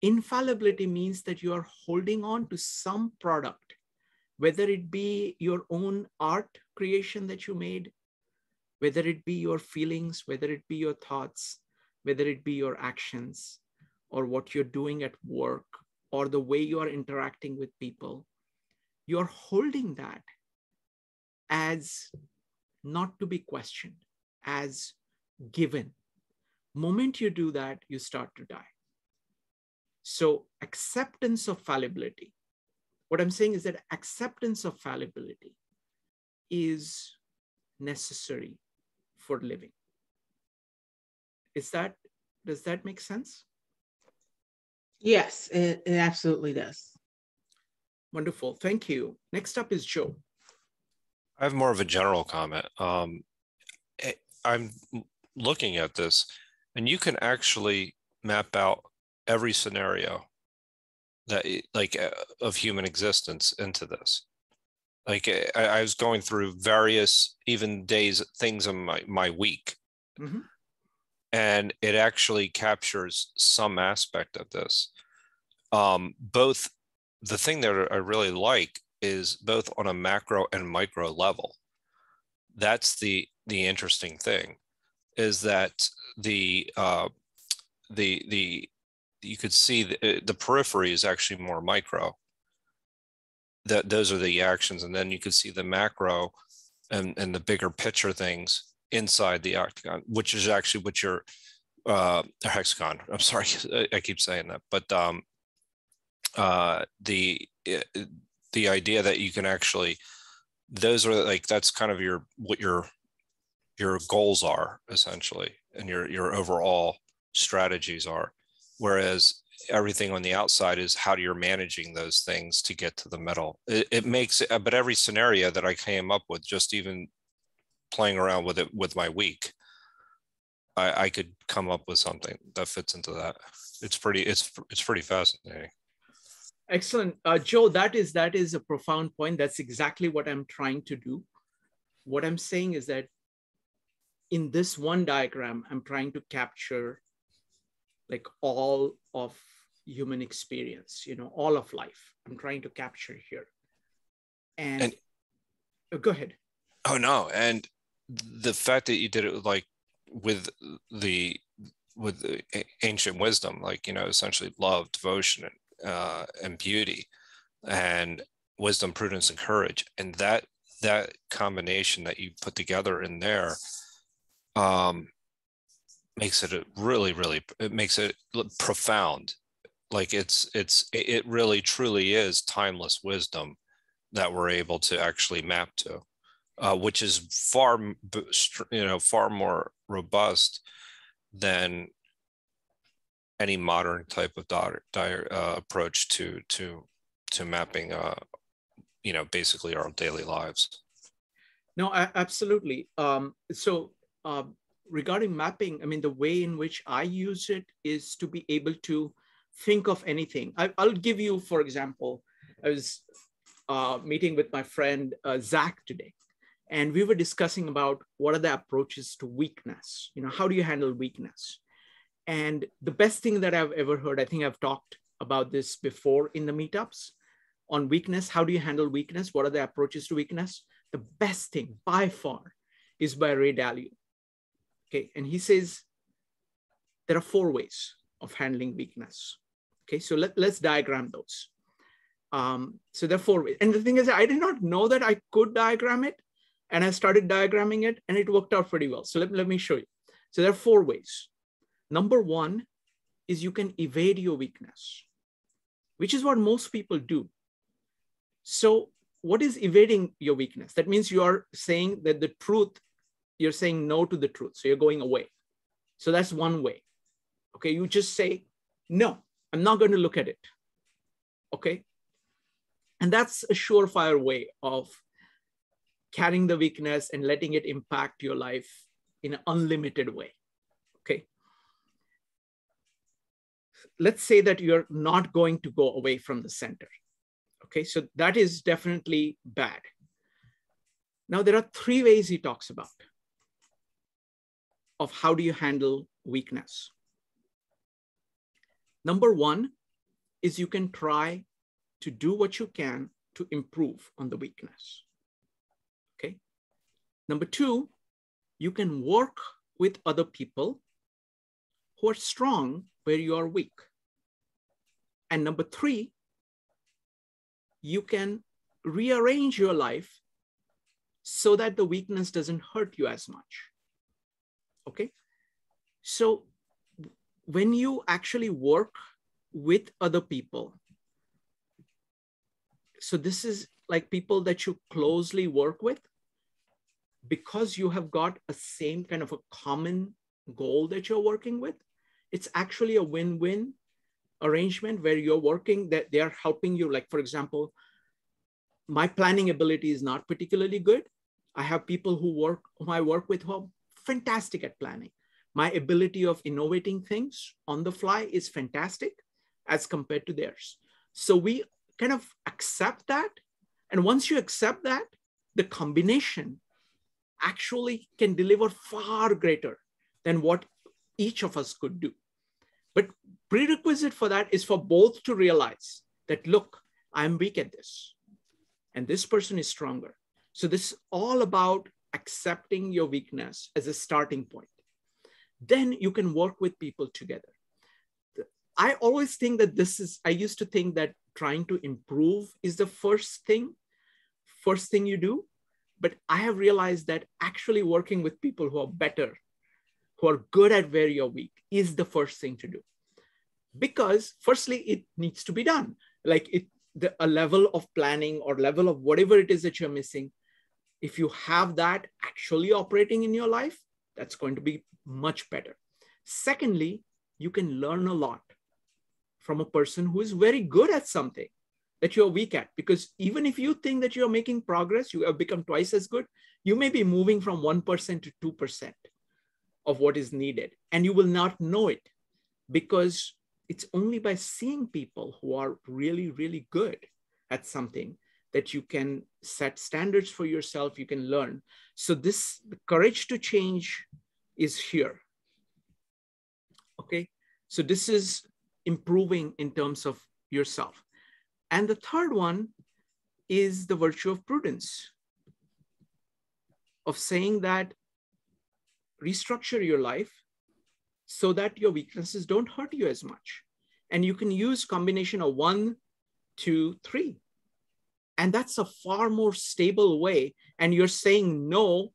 Infallibility means that you are holding on to some product, whether it be your own art creation that you made, whether it be your feelings, whether it be your thoughts, whether it be your actions or what you're doing at work or the way you are interacting with people, you're holding that as not to be questioned, as given. Moment you do that, you start to die. So acceptance of fallibility. What I'm saying is that acceptance of fallibility is necessary for living. Does that make sense? Yes, it absolutely does. Wonderful, thank you. Next up is Joe. I have more of a general comment. I'm looking at this, and you can actually map out every scenario that of human existence into this. Like I was going through various even days, things in my week, Mm-hmm. and it actually captures some aspect of this. Both the thing that I really like is both on a macro and micro level. That's the interesting thing, is that the you could see the periphery is actually more micro. That those are the actions, and then you could see the macro and the bigger picture things inside the octagon, which is actually what your hexagon. I'm sorry, I keep saying that, but the idea that you can actually, those are like, that's kind of what your goals are essentially, and your overall strategies are, whereas everything on the outside is how you're managing those things to get to the middle. It makes it, but every scenario that I came up with, just even playing around with it with my week, I could come up with something that fits into that. It's pretty fascinating. Excellent. Joe, that is a profound point. That's exactly what I'm trying to do. What I'm saying is that in this one diagram, I'm trying to capture like all of human experience, all of life. I'm trying to capture here. And go ahead. Oh no. And the fact that you did it like with the ancient wisdom, like, essentially love, devotion, and beauty, and wisdom, prudence, and courage, and that combination that you put together in there makes it it makes it profound. Like it really truly is timeless wisdom that we're able to actually map to, which is far more robust than any modern type of approach to mapping, basically our daily lives. No, absolutely. So regarding mapping, I mean, the way in which I use it is to be able to think of anything. I'll give you, for example, I was meeting with my friend Zach today, and we were discussing about what are the approaches to weakness. How do you handle weakness? And the best thing that I've ever heard, I think I've talked about this before in the meetups on weakness. How do you handle weakness? What are the approaches to weakness? The best thing by far is by Ray Dalio. Okay, and he says there are 4 ways of handling weakness. Okay, so let's diagram those. So there are 4 ways. And the thing is, I did not know that I could diagram it, and I started diagramming it, and it worked out pretty well. So let me show you. So there are 4 ways. Number 1 is you can evade your weakness, which is what most people do. So what is evading your weakness? That means you are saying that the truth, you're saying no to the truth. So you're going away. So that's one way. Okay, you just say, no, I'm not going to look at it. Okay. And that's a surefire way of carrying the weakness and letting it impact your life in an unlimited way. Okay. Let's say that you're not going to go away from the center. Okay, so that is definitely bad. Now, there are 3 ways he talks about of how do you handle weakness. Number 1 is you can try to do what you can to improve on the weakness. Okay. Number 2, you can work with other people who are strong where you are weak. And number 3, you can rearrange your life so that the weakness doesn't hurt you as much. Okay? So when you actually work with other people, so this is like people that you closely work with, because you have got a same kind of a common goal that you're working with, it's actually a win-win arrangement where you're working, that they are helping you. Like, for example, my planning ability is not particularly good. I have people whom I work with who are fantastic at planning. My ability of innovating things on the fly is fantastic as compared to theirs. So we kind of accept that. And once you accept that, the combination actually can deliver far greater than what each of us could do. But prerequisite for that is for both to realize that, look, I'm weak at this, and this person is stronger. So this is all about accepting your weakness as a starting point. Then you can work with people together. I always think that I used to think that trying to improve is the first thing you do. But I have realized that actually working with people who are better, who are good at where you're weak, is the first thing to do. Because firstly, it needs to be done. Like a level of planning or level of whatever it is that you're missing, if you have that actually operating in your life, that's going to be much better. Secondly, you can learn a lot from a person who is very good at something that you're weak at. Because even if you think that you're making progress, you have become twice as good, you may be moving from 1% to 2% of what is needed. And you will not know it, because it's only by seeing people who are really, really good at something that you can set standards for yourself, you can learn. So the courage to change is here. Okay, so this is improving in terms of yourself. And the third one is the virtue of prudence, of saying that restructure your life so that your weaknesses don't hurt you as much. And you can use combination of 1, 2, 3. And that's a far more stable way. And you're saying no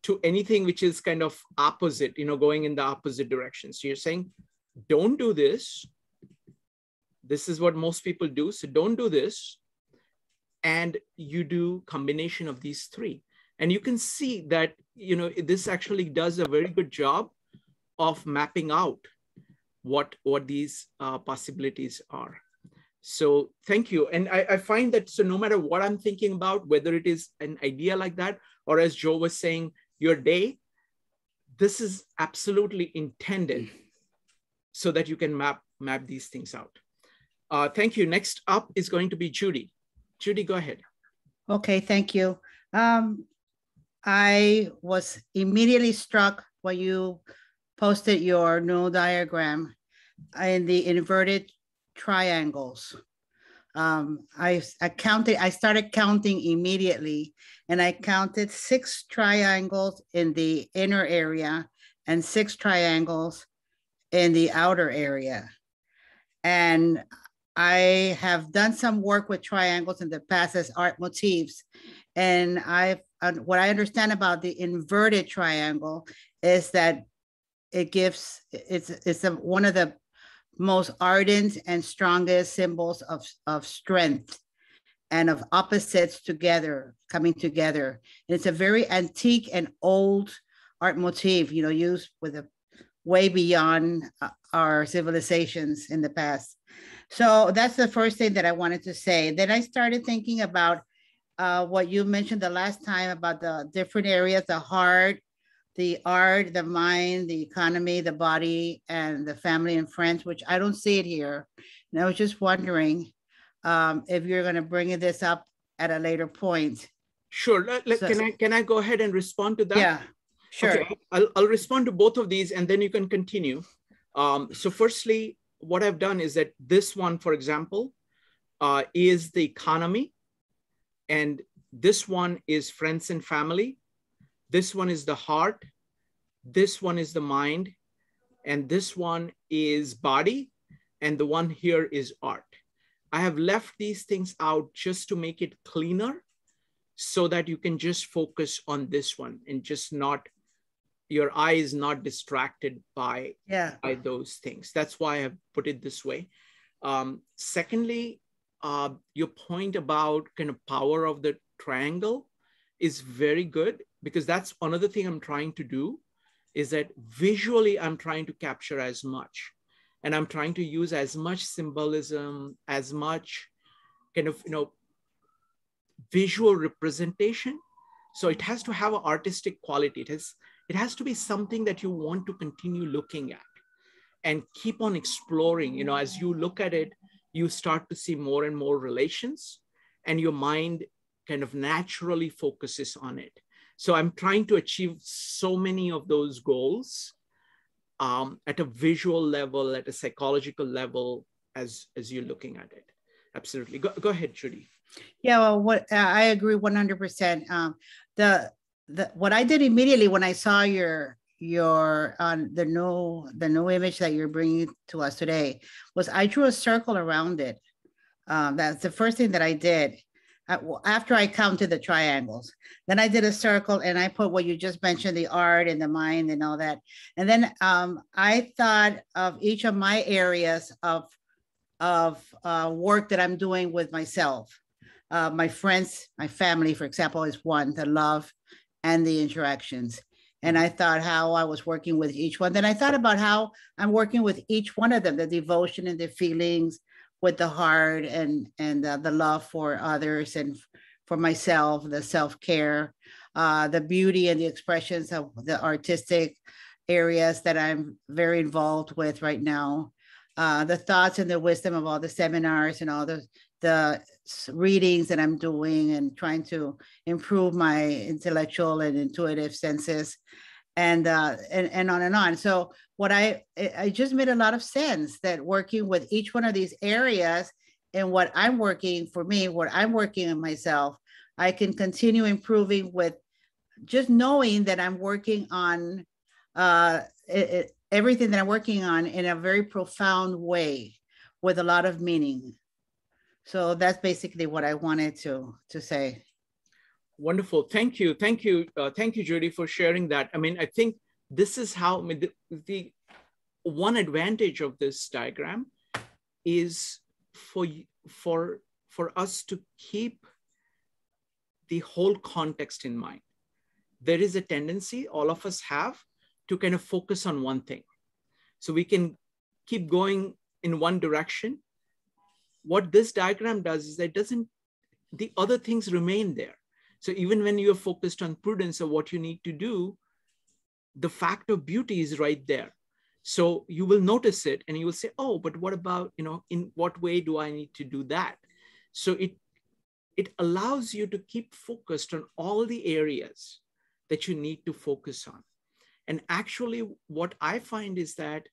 to anything which is kind of opposite, going in the opposite direction. So you're saying, don't do this. This is what most people do, so don't do this. And you do combination of these 3. And you can see that, this actually does a very good job of mapping out what these possibilities are. So thank you. And I find that, so no matter what I'm thinking about, whether it is an idea like that, or as Joe was saying, your day, this is absolutely intended so that you can map these things out. Thank you. Next up is going to be Judy. Judy, go ahead. Okay, thank you. I was immediately struck when you posted your new diagram in the inverted triangles. I started counting immediately, and I counted 6 triangles in the inner area and 6 triangles in the outer area. And I have done some work with triangles in the past as art motifs. And what I understand about the inverted triangle is that it's one of the most ardent and strongest symbols of strength and of opposites coming together. And it's a very antique and old art motif, used with way beyond our civilizations in the past. So that's the first thing that I wanted to say. Then I started thinking about what you mentioned the last time about the different areas, the heart, the art, the mind, the economy, the body, and the family and friends, which I don't see it here. And I was just wondering if you're going to bring this up at a later point. Sure. Can I go ahead and respond to that? Yeah, sure. Okay. I'll respond to both of these, and then you can continue. So firstly, what I've done is that this one, for example, is the economy. And this one is friends and family. This one is the heart. This one is the mind. And this one is body, and the one here is art. I have left these things out just to make it cleaner so that you can just focus on this one and just not, your eye is not distracted by those things. That's why I have put it this way. Secondly, your point about kind of power of the triangle is very good, because that's another thing I'm trying to do, is that visually I'm trying to capture as much. And I'm trying to use as much symbolism, as much kind of, visual representation. So it has to have an artistic quality. It has to be something that you want to continue looking at and keep on exploring. As you look at it, you start to see more and more relations, and your mind kind of naturally focuses on it. So I'm trying to achieve so many of those goals at a visual level, at a psychological level, as you're looking at it. Absolutely. Go ahead, Judy. Yeah, well, I agree 100%. What I did immediately when I saw your the new image that you're bringing to us today was I drew a circle around it. That's the first thing that I did. After I counted the triangles, then I did a circle and I put what you just mentioned, the art and the mind and all that. And then I thought of each of my areas of work that I'm doing with myself. My friends, my family, for example, is one, the love and the interactions. And I thought how I was working with each one. Then I thought about how I'm working with each one of them, the devotion and the feelings, with the heart and the love for others and for myself, the self-care, the beauty and the expressions of the artistic areas that I'm very involved with right now, the thoughts and the wisdom of all the seminars and all the readings that I'm doing and trying to improve my intellectual and intuitive senses, and on and on. So what I just made a lot of sense that working with each one of these areas and what I'm working for me, what I'm working on myself, I can continue improving with just knowing that I'm working on everything that I'm working on in a very profound way with a lot of meaning. So that's basically what I wanted to say. Wonderful. Thank you. Thank you, Judy, for sharing that. I mean, I think this is how the one advantage of this diagram is for us to keep the whole context in mind. There is a tendency all of us have to kind of focus on one thing. So we can keep going in one direction. What this diagram does is that the other things remain there. So even when you're focused on prudence or what you need to do, the fact of beauty is right there. So you will notice it and you will say, oh, but what about, in what way do I need to do that? So it allows you to keep focused on all the areas that you need to focus on. And actually what I find is that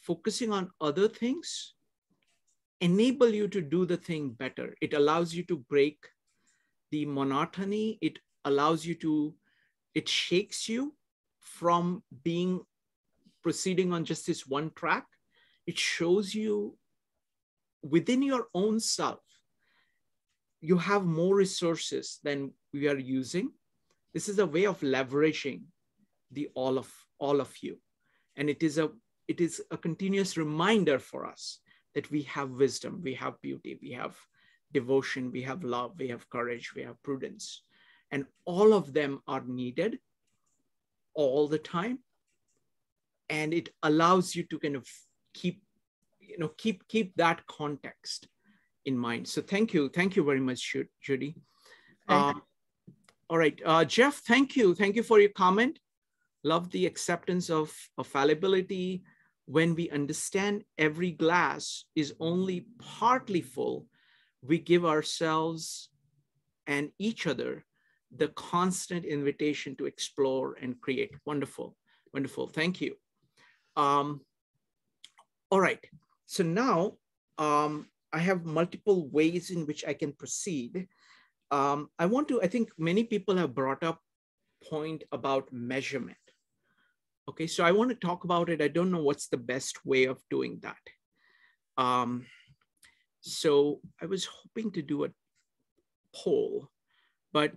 focusing on other things enable you to do the thing better. It allows you to break the monotony. It allows you to, it shakes you from proceeding on just this one track. It shows you within your own self, you have more resources than we are using. This is a way of leveraging all of you. And it is a continuous reminder for us that we have wisdom, we have beauty, we have devotion, we have love, we have courage, we have prudence. And all of them are needed all the time. And it allows you to kind of keep that context in mind. So thank you very much, Judy. All right, Jeff, thank you for your comment. Love the acceptance of fallibility. When we understand every glass is only partly full, we give ourselves and each other the constant invitation to explore and create. Wonderful, wonderful, thank you. All right, so now I have multiple ways in which I can proceed. I think many people have brought up point about measurement. Okay, so I want to talk about it. I don't know what's the best way of doing that. So I was hoping to do a poll, but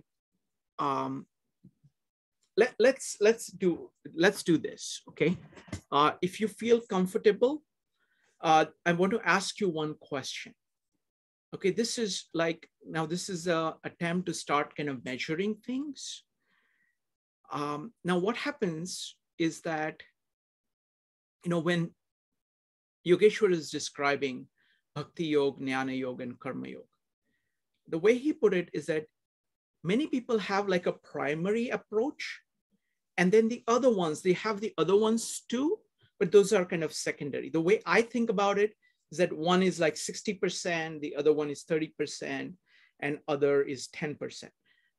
let's do this. Okay, if you feel comfortable, I want to ask you one question. Okay, this is like, now this is an attempt to start kind of measuring things. Now what happens is that, you know, when Yogeshwar is describing Bhakti Yoga, Jnana Yoga, and Karma Yoga, the way he put it is that many people have like a primary approach, and then the other ones, they have the other ones too, but those are kind of secondary. The way I think about it is that one is like 60%, the other one is 30%, and other is 10%.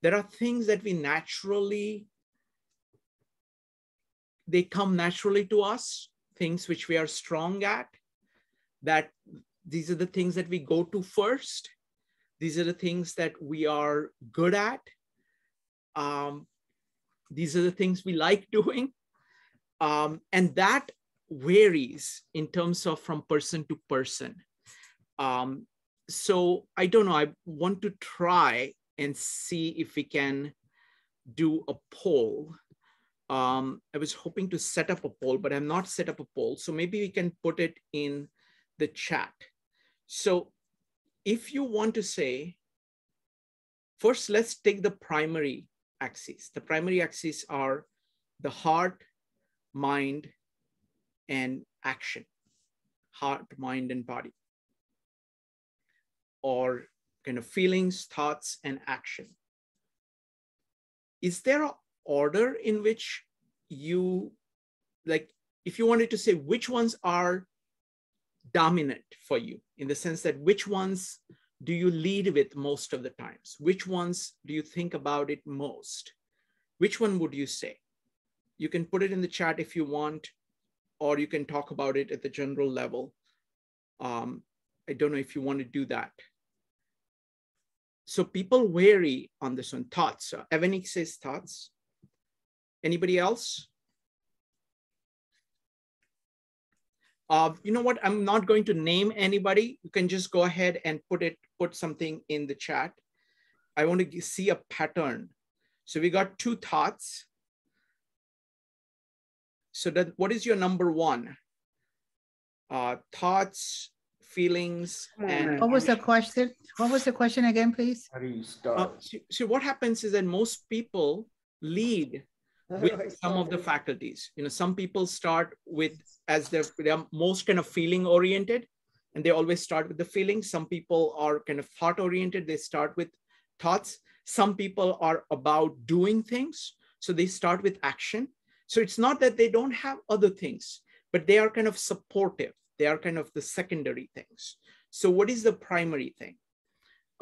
There are things that we naturally, they come naturally to us, things which we are strong at, that these are the things that we go to first. These are the things that we are good at. These are the things we like doing. And that varies in terms of from person to person. So I don't know, I want to try and see if we can do a poll. I was hoping to set up a poll, but I've not set up a poll. So maybe we can put it in the chat. So if you want to say, first, let's take the primary axes. The primary axes are the heart, mind, and action. Heart, mind, and body. Or kind of feelings, thoughts, and action. Is there an order in which you, like, if you wanted to say which ones are dominant for you, in the sense that which ones do you lead with most of the times? Which ones do you think about it most? Which one would you say? You can put it in the chat if you want, or you can talk about it at the general level. I don't know if you want to do that. So people vary on this one. Thoughts. Evanik says thoughts. Anybody else? You know what? I'm not going to name anybody. You can just go ahead and put something in the chat. I want to see a pattern. So we got 2 thoughts. So that, what is your number 1? Thoughts, feelings, and what was the question? What was the question again, please? How do you start? So what happens is that most people lead with some of the faculties. You know, some people start with, as they're most kind of feeling oriented, and they always start with the feelings. Some people are kind of thought oriented. They start with thoughts. Some people are about doing things, so they start with action. So it's not that they don't have other things, but they are kind of supportive. They are kind of the secondary things. So what is the primary thing?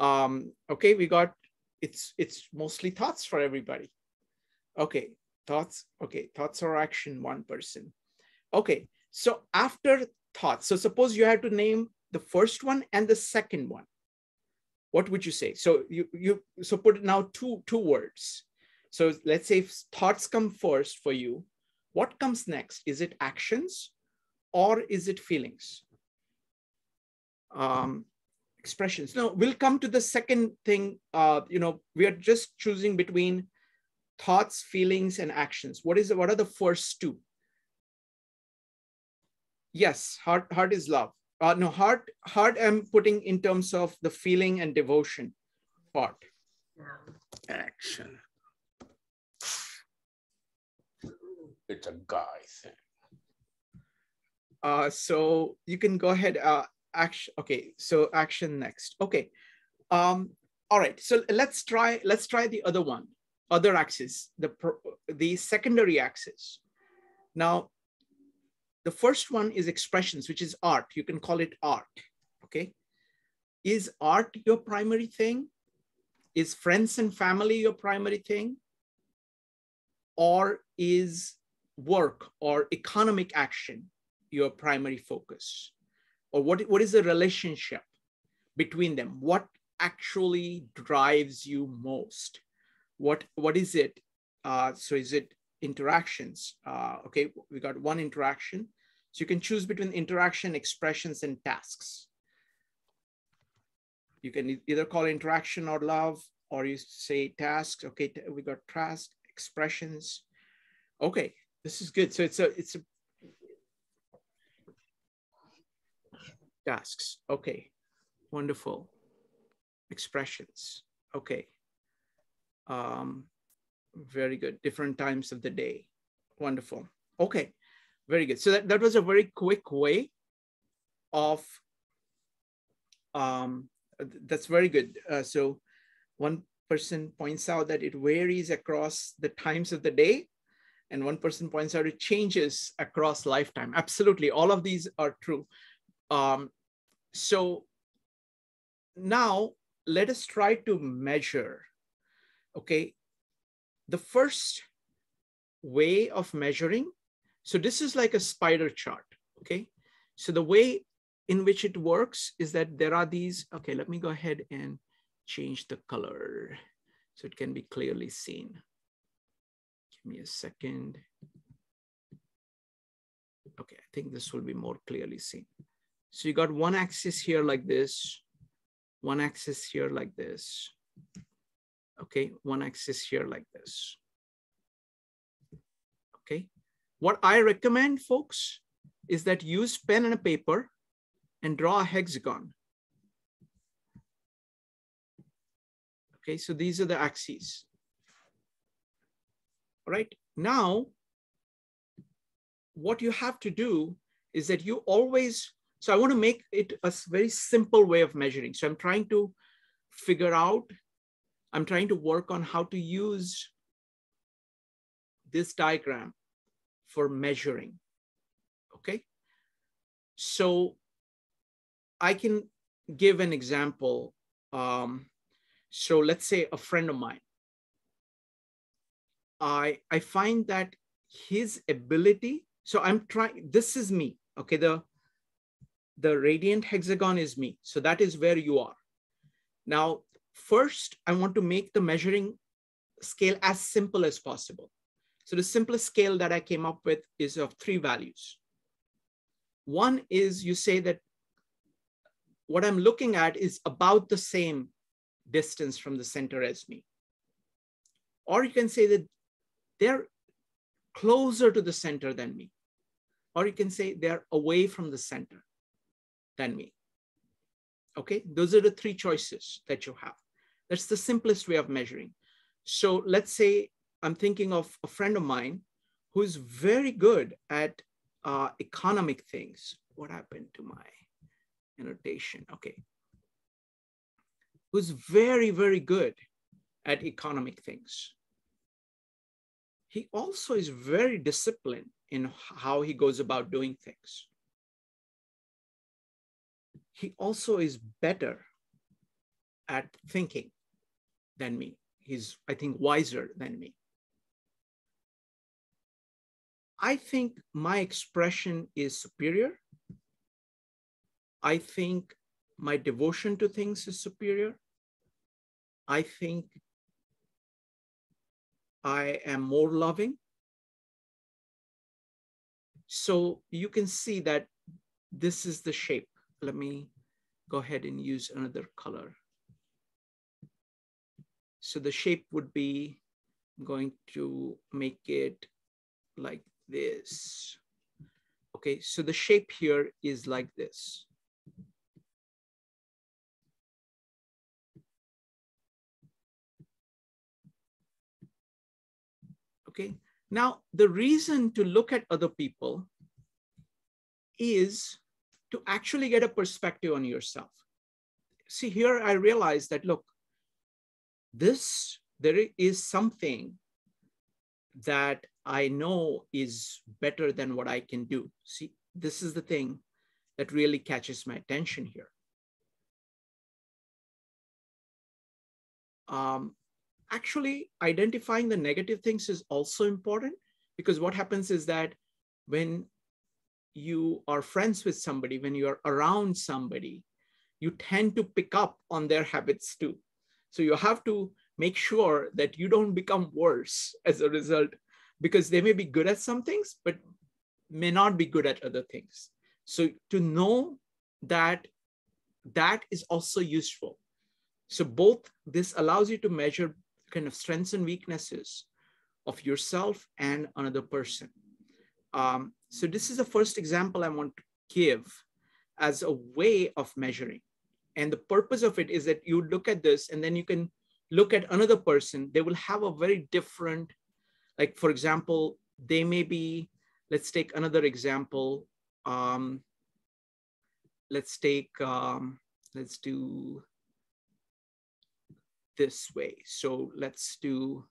Okay, we got, it's mostly thoughts for everybody. Okay, thoughts. Okay, thoughts or action, 1 person. Okay, so after thoughts, so suppose you had to name the first one and the second one. What would you say? So so put it now two words. So let's say if thoughts come first for you, what comes next? Is it actions or is it feelings? Expressions. No, we'll come to the second thing. You know, we are just choosing between thoughts, feelings, and actions. What are the first 2? Yes, heart is love. No, heart I'm putting in terms of the feeling and devotion part. Action. It's a guy thing. So you can go ahead. Action. Okay, so action next. Okay. All right. So let's try the other one, other axis, the secondary axis. Now, the first one is expressions, which is art. You can call it art. Okay. Is art your primary thing? Is friends and family your primary thing? Or is work or economic action your primary focus? Or what is the relationship between them? What actually drives you most? What is it? So is it interactions. Okay, we got one interaction. So you can choose between interaction, expressions, and tasks. You can either call interaction or love, or you say tasks. Okay, we got task, expressions. Okay, this is good. So it's a tasks. Okay, wonderful. Expressions. Okay. Very good. Different times of the day. Wonderful. Okay, very good. So that was a very quick way of, that's very good. So one person points out that it varies across the times of the day, and one person points out it changes across lifetime. Absolutely, all of these are true. So now let us try to measure. Okay, the first way of measuring, so this is like a spider chart. Okay, so the way in which it works is that there are these, okay, let me go ahead and change the color so it can be clearly seen. Give me a second. Okay, I think this will be more clearly seen. So you got one axis here like this, one axis here like this. Okay, one axis here like this. Okay, what I recommend, folks, is that use pen and a paper and draw a hexagon. Okay, so these are the axes. All right, now what you have to do is that you always, so I want to make it a very simple way of measuring. So I'm trying to figure out, I'm trying to work on how to use this diagram for measuring. Okay, so I can give an example. So let's say a friend of mine, I find that his ability, so I'm trying, this is me, okay, the radiant hexagon is me, so that is where you are. Now, first, I want to make the measuring scale as simple as possible. So the simplest scale that I came up with is of 3 values. One is you say that what I'm looking at is about the same distance from the center as me. Or you can say that they're closer to the center than me. Or you can say they're away from the center than me. Okay, those are the 3 choices that you have. That's the simplest way of measuring. So let's say I'm thinking of a friend of mine who's very good at economic things. What happened to my annotation? Okay. Who's very, very good at economic things. He also is very disciplined in how he goes about doing things. He also is better at thinking than me. He's, I think, wiser than me. I think my expression is superior. I think my devotion to things is superior. I think I am more loving. So you can see that this is the shape. Let me go ahead and use another color. So the shape would be, I'm going to make it like this. Okay, so the shape here is like this. Okay, now the reason to look at other people is to actually get a perspective on yourself. See, here I realize that, look, there is something that I know is better than what I can do. See, this is the thing that really catches my attention here. Actually, identifying the negative things is also important, because what happens is that when you are friends with somebody, when you're around somebody, you tend to pick up on their habits too. So you have to make sure that you don't become worse as a result because they may be good at some things, but may not be good at other things. So to know that, that is also useful. So both this allows you to measure kind of strengths and weaknesses of yourself and another person. So this is the first example I want to give as a way of measuring. And the purpose of it is that you look at this and then you can look at another person. They will have a very different, like, for example, they may be, let's take another example. Let's do this way. So let's do,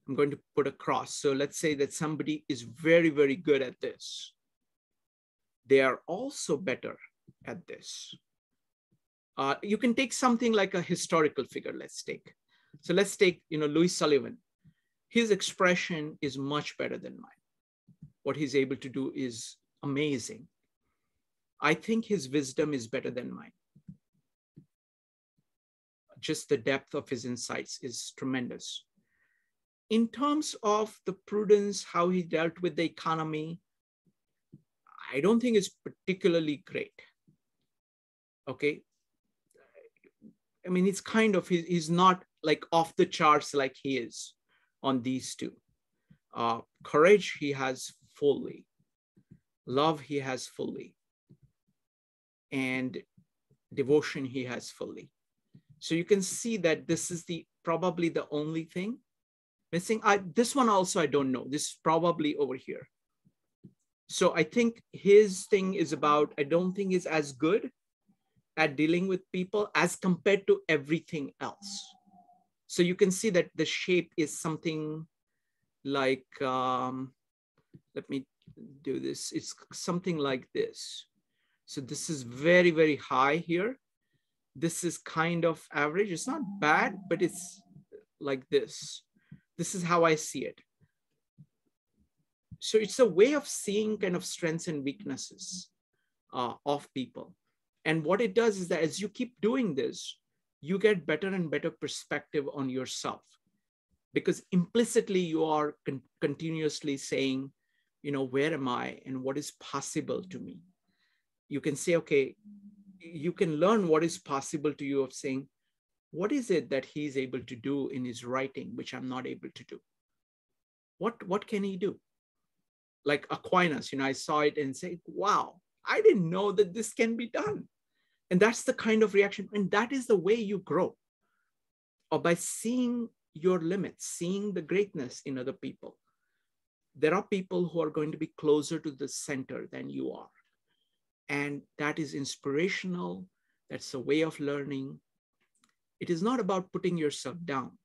I'm going to put a cross. So let's say that somebody is very, very good at this. They are also better at this. You can take something like a historical figure, let's take. So let's take, Louis Sullivan. His expression is much better than mine. What he's able to do is amazing. I think his wisdom is better than mine. Just the depth of his insights is tremendous. In terms of the prudence, how he dealt with the economy, I don't think it's particularly great. Okay. I mean, it's kind of, he's not like off the charts like he is on these two. Courage, he has fully. Love, he has fully. And devotion, he has fully. So you can see that this is probably the only thing missing. This one also, I don't know. This is probably over here. So I think his thing is about, I don't think is as good at dealing with people as compared to everything else. So you can see that the shape is something like, let me do this. It's something like this. So this is very, very high here. This is kind of average. It's not bad, but it's like this. This is how I see it. So it's a way of seeing kind of strengths and weaknesses of people. And what it does is that as you keep doing this, you get better and better perspective on yourself, because implicitly you are continuously saying, where am I and what is possible to me? You can say, okay, you can learn what is possible to you of saying, what is it that he's able to do in his writing, which I'm not able to do? What can he do? Like Aquinas, I saw it and say, wow, I didn't know that this can be done. And that's the kind of reaction. And that is the way you grow, or by seeing your limits, seeing the greatness in other people. There are people who are going to be closer to the center than you are. And that is inspirational. That's a way of learning. It is not about putting yourself down.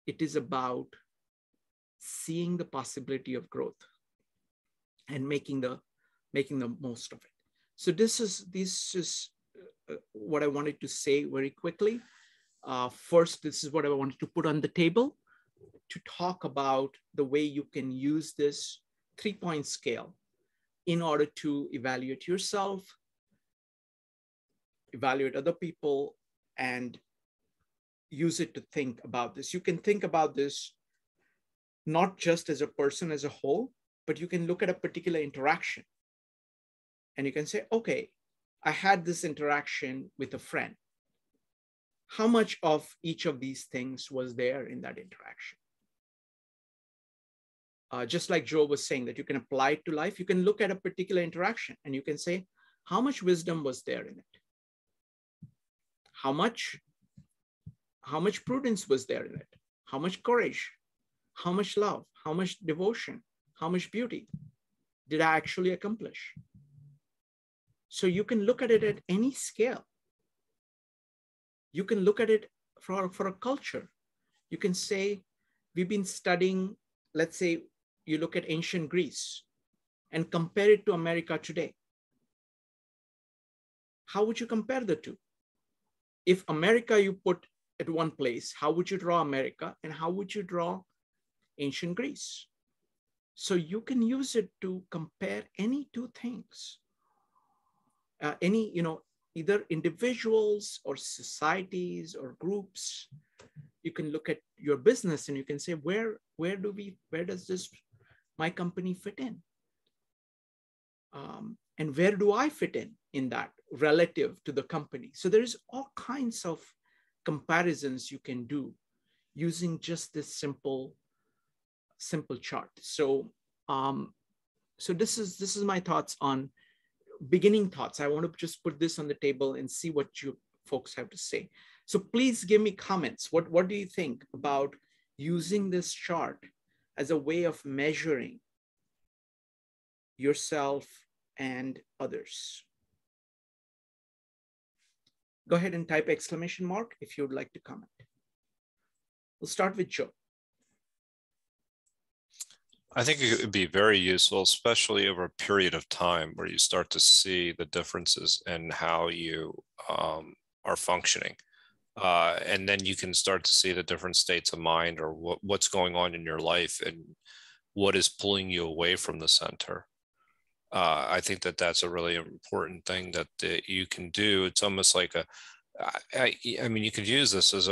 It is about seeing the possibility of growth and making the most of it. So this is what I wanted to say very quickly. First, this is what I wanted to put on the table to talk about the way you can use this 3-point scale in order to evaluate yourself, evaluate other people, and use it to think about this. You can think about this not just as a person as a whole, but you can look at a particular interaction. And you can say, okay, I had this interaction with a friend. How much of each of these things was there in that interaction? Just like Joe was saying, that you can apply it to life, you can look at a particular interaction and you can say, how much wisdom was there in it? How much prudence was there in it? How much courage? How much love? How much devotion? How much beauty did I actually accomplish? So you can look at it at any scale. You can look at it for a culture. You can say, we've been studying, let's say you look at ancient Greece and compare it to America today. How would you compare the two? If America you put at one place, how would you draw America and how would you draw ancient Greece? So you can use it to compare any two things. Either individuals or societies or groups. You can look at your business and you can say, where does this my company fit in? And where do I fit in that relative to the company? So there's all kinds of comparisons you can do using just this simple chart. So so this is my thoughts on beginning thoughts. I want to just put this on the table and see what you folks have to say. So please give me comments. What do you think about using this chart as a way of measuring yourself and others? Go ahead and type exclamation mark if you would like to comment. We'll start with Joe. I think it would be very useful, especially over a period of time where you start to see the differences in how you are functioning. And then you can start to see the different states of mind or what's going on in your life and what is pulling you away from the center. I think that that's a really important thing that you can do. It's almost like I mean, you could use this as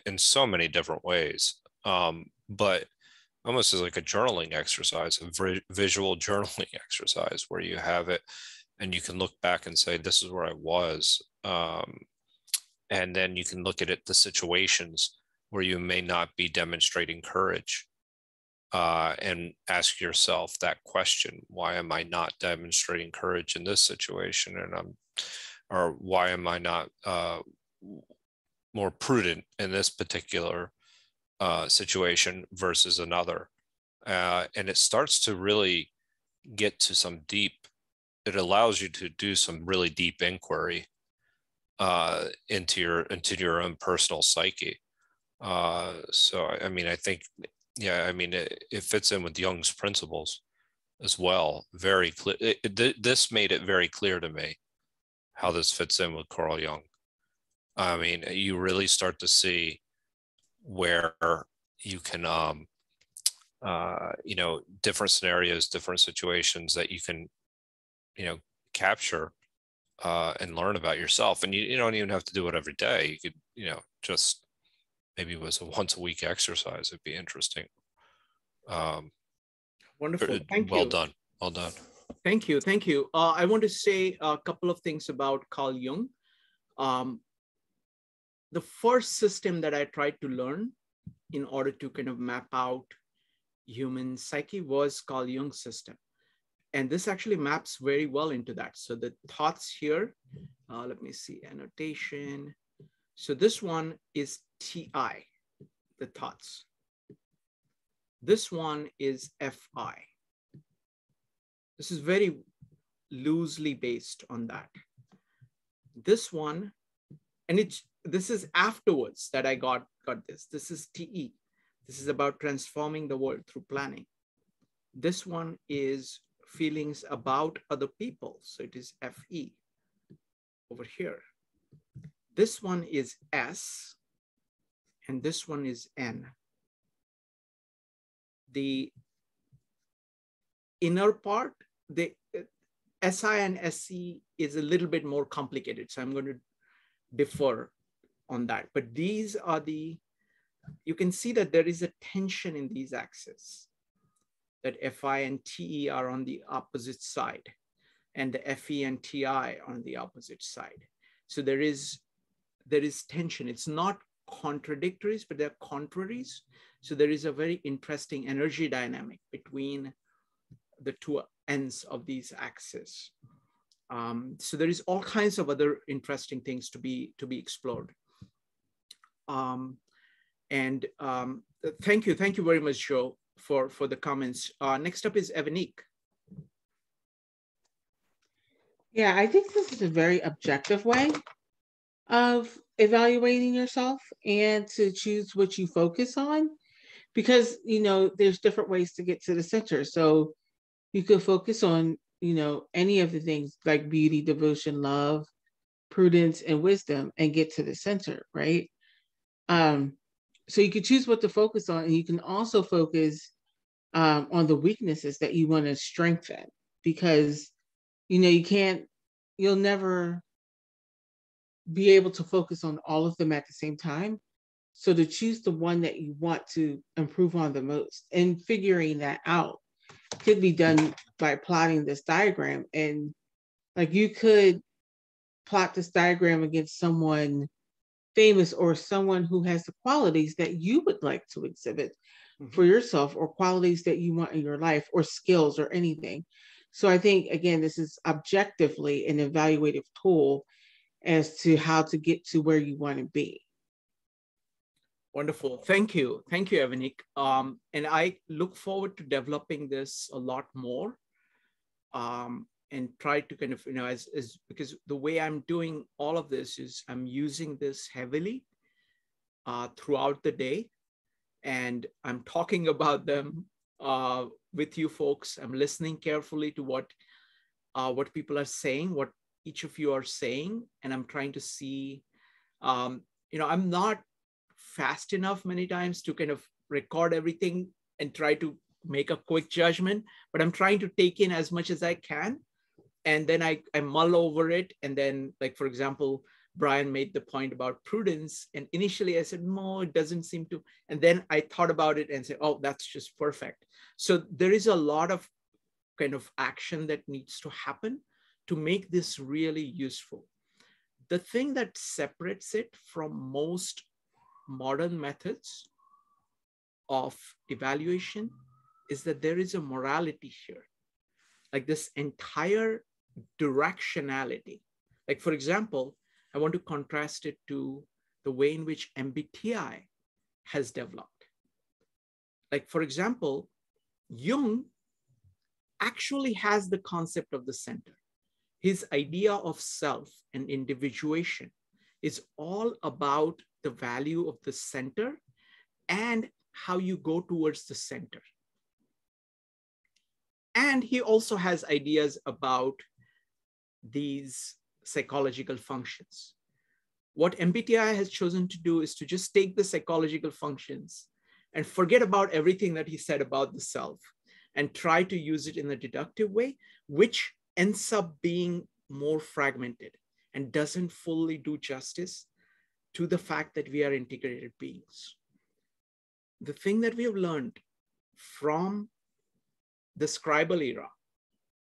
in so many different ways, but almost as like a journaling exercise, a visual journaling exercise where you have it and you can look back and say, this is where I was. And then you can look at it, the situations where you may not be demonstrating courage, and ask yourself that question: why am I not demonstrating courage in this situation? Or why am I not more prudent in this particular situation versus another? And it starts to really get to some deep, it allows you to do some really deep inquiry into your own personal psyche. So, I mean, I think, yeah, I mean, it fits in with Jung's principles as well. Very clear. This made it very clear to me how this fits in with Carl Jung. I mean, you really start to see where you can, you know, different scenarios, different situations that you can, you know, capture and learn about yourself. And you don't even have to do it every day. You could, you know, just maybe it was a once a week exercise. It'd be interesting. Wonderful. Thank you. Well done. Well done. Thank you. Thank you. I want to say a couple of things about Carl Jung. The first system that I tried to learn in order to kind of map out human psyche was Carl Jung's system. And this actually maps very well into that. So the thoughts here, let me see, annotation. So this one is TI, the thoughts. This one is FI. This is very loosely based on that. This one, and this is afterwards that I got this. This is TE. This is about transforming the world through planning. This one is feelings about other people. So it is FE over here. This one is S, and this one is N. The inner part, the SI and SC is a little bit more complicated. So I'm going to defer on that. But these are you can see that there is a tension in these axes, that FI and TE are on the opposite side, and the FE and TI are on the opposite side. So there is tension. It's not contradictories, but they're contraries. So there is a very interesting energy dynamic between the two ends of these axes. So there is all kinds of other interesting things to be explored. Thank you very much, Joe, for the comments. Next up is Evanique. Yeah, I think this is a very objective way of evaluating yourself and to choose what you focus on, because, you know, there's different ways to get to the center. So you could focus on, you know, any of the things like beauty, devotion, love, prudence, and wisdom, and get to the center, right? So you could choose what to focus on, and you can also focus on the weaknesses that you want to strengthen, because, you know, you'll never be able to focus on all of them at the same time. So to choose the one that you want to improve on the most and figuring that out could be done by plotting this diagram. And like you could plot this diagram against someone famous or someone who has the qualities that you would like to exhibit for yourself, or qualities that you want in your life, or skills, or anything. So I think, again, this is objectively an evaluative tool as to how to get to where you want to be. Wonderful. Thank you. Thank you, Evanik. And I look forward to developing this a lot more, and try to kind of, because the way I'm doing all of this is I'm using this heavily throughout the day. And I'm talking about them with you folks. I'm listening carefully to what people are saying, what each of you are saying. And I'm trying to see, I'm not fast enough many times to kind of record everything and try to make a quick judgment, but I'm trying to take in as much as I can. And then I mull over it. And then, like, for example, Brian made the point about prudence. And initially I said, no, it doesn't seem to. And then I thought about it and said, oh, that's just perfect. So there is a lot of kind of action that needs to happen to make this really useful. The thing that separates it from most modern methods of evaluation is that there is a morality here, like this entire directionality. Like, for example, I want to contrast it to the way in which MBTI has developed. Like, for example, Jung actually has the concept of the center. His idea of self and individuation is all about the value of the center and how you go towards the center. And he also has ideas about these psychological functions. What MBTI has chosen to do is to just take the psychological functions and forget about everything that he said about the self and try to use it in a deductive way, which ends up being more fragmented and doesn't fully do justice to the fact that we are integrated beings. The thing that we have learned from the scribal era,